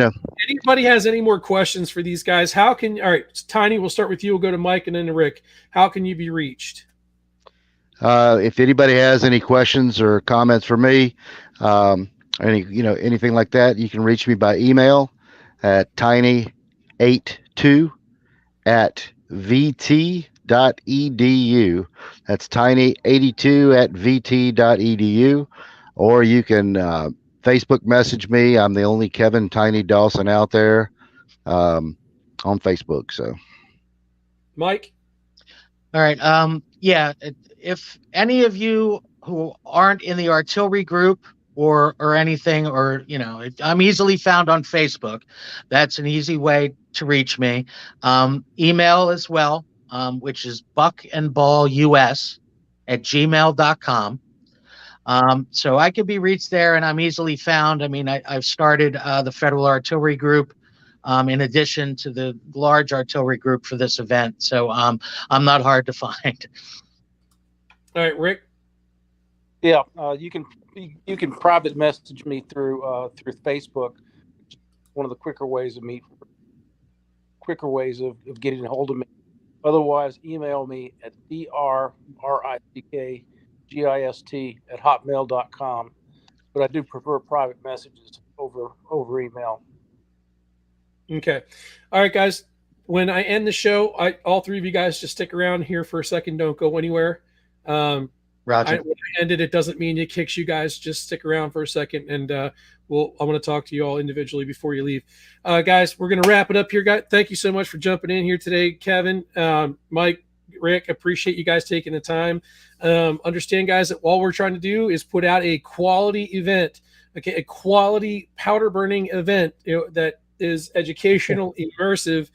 anybody has any more questions for these guys? All right, Tiny, we'll start with you. We'll go to Mike and then to Rick. How can you be reached? If anybody has any questions or comments for me, anything like that, you can reach me by email at tiny82@vt.edu. That's tiny82@vt.edu. Or you can Facebook message me. I'm the only Kevin Tiny Dawson out there on Facebook. So, Mike. All right. If any of you who aren't in the artillery group or anything, I'm easily found on Facebook. That's an easy way to reach me. Email as well, which is buckandballus@gmail.com. So I could be reached there, and I'm easily found. I mean, I've started the Federal Artillery Group in addition to the large artillery group for this event. So I'm not hard to find. All right, Rick. Yeah, you can private message me through Facebook. One of the quicker ways of getting a hold of me. Otherwise, email me at drickgist@hotmail.com. But I do prefer private messages over email. Okay. All right, guys. When I end the show, all three of you guys just stick around here for a second. Don't go anywhere. Roger. When I ended, it doesn't mean it kicks you guys. Just stick around for a second, and I want to talk to you all individually before you leave. Guys, we're going to wrap it up here. Guys, thank you so much for jumping in here today, Kevin, Mike, Rick. Appreciate you guys taking the time. Understand, guys, that all we're trying to do is put out a quality event, a quality powder burning event, that is educational, immersive,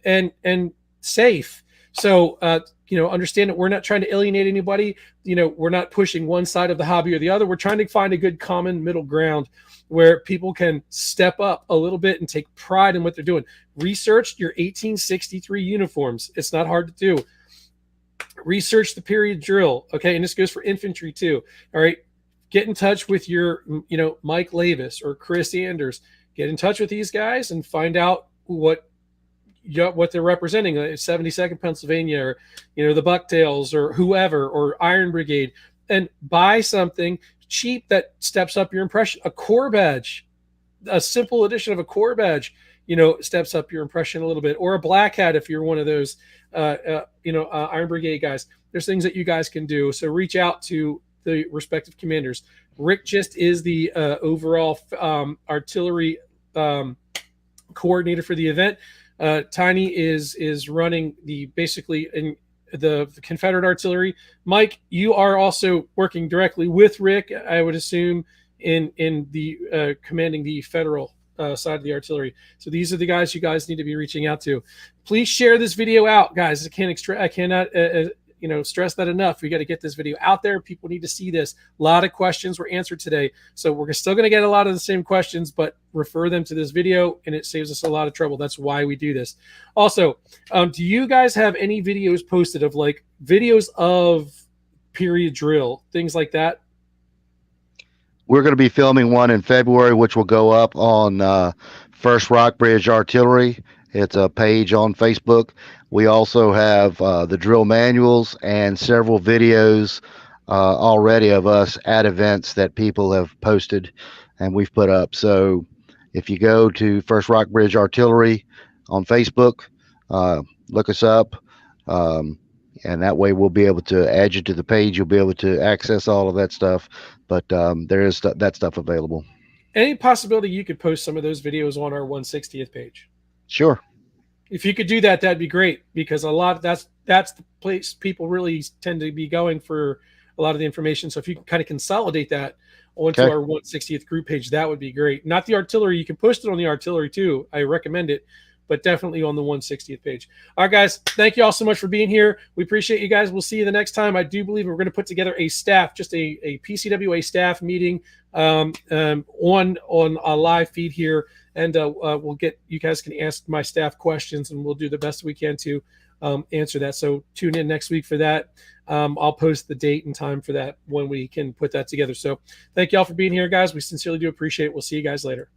and safe. So, understand that we're not trying to alienate anybody. We're not pushing one side of the hobby or the other. We're trying to find a good common middle ground where people can step up a little bit and take pride in what they're doing. Research your 1863 uniforms. It's not hard to do. Research the period drill. Okay. And this goes for infantry too. All right. Get in touch with your, Mike Lavis or Chris Anders. Get in touch with these guys and find out what they're representing, 72nd Pennsylvania, or the Bucktails, or whoever, or Iron Brigade, and buy something cheap that steps up your impression. A Corps badge, a simple edition of a Corps badge, steps up your impression a little bit, or a black hat if you're one of those, Iron Brigade guys. There's things that you guys can do. So reach out to the respective commanders. Rick just is the overall artillery coordinator for the event. Tiny is running the Confederate artillery. Mike, you are also working directly with Rick, I would assume, in the commanding the Federal side of the artillery. So these are the guys you guys need to be reaching out to. Please share this video out, guys. I cannot stress that enough. We got to get this video out there. People need to see this. A lot of questions were answered today. So we're still going to get a lot of the same questions, but refer them to this video, and it saves us a lot of trouble. That's why we do this. Also, do you guys have any videos posted of videos of period drill, things like that? We're going to be filming one in February, which will go up on First Rockbridge Artillery. It's a page on Facebook. We also have the drill manuals and several videos already of us at events that people have posted and we've put up. So if you go to First Rockbridge Artillery on Facebook, look us up, and that way we'll be able to add you to the page. You'll be able to access all of that stuff, but there is that stuff available. Any possibility you could post some of those videos on our 160th page? Sure. If you could do that, that'd be great, because that's the place people really tend to be going for a lot of the information. So if you can kind of consolidate that onto our 160th group page, that would be great. Not the artillery. You can post it on the artillery too. I recommend it, but definitely on the 160th page. All right, guys, thank you all so much for being here. We appreciate you guys. We'll see you the next time. I do believe we're going to put together a staff, just a PCWA staff meeting on a live feed here. And we'll get, you guys can ask my staff questions, and we'll do the best we can to answer that. So tune in next week for that. I'll post the date and time for that when we can put that together. So thank you all for being here, guys. We sincerely do appreciate it. We'll see you guys later.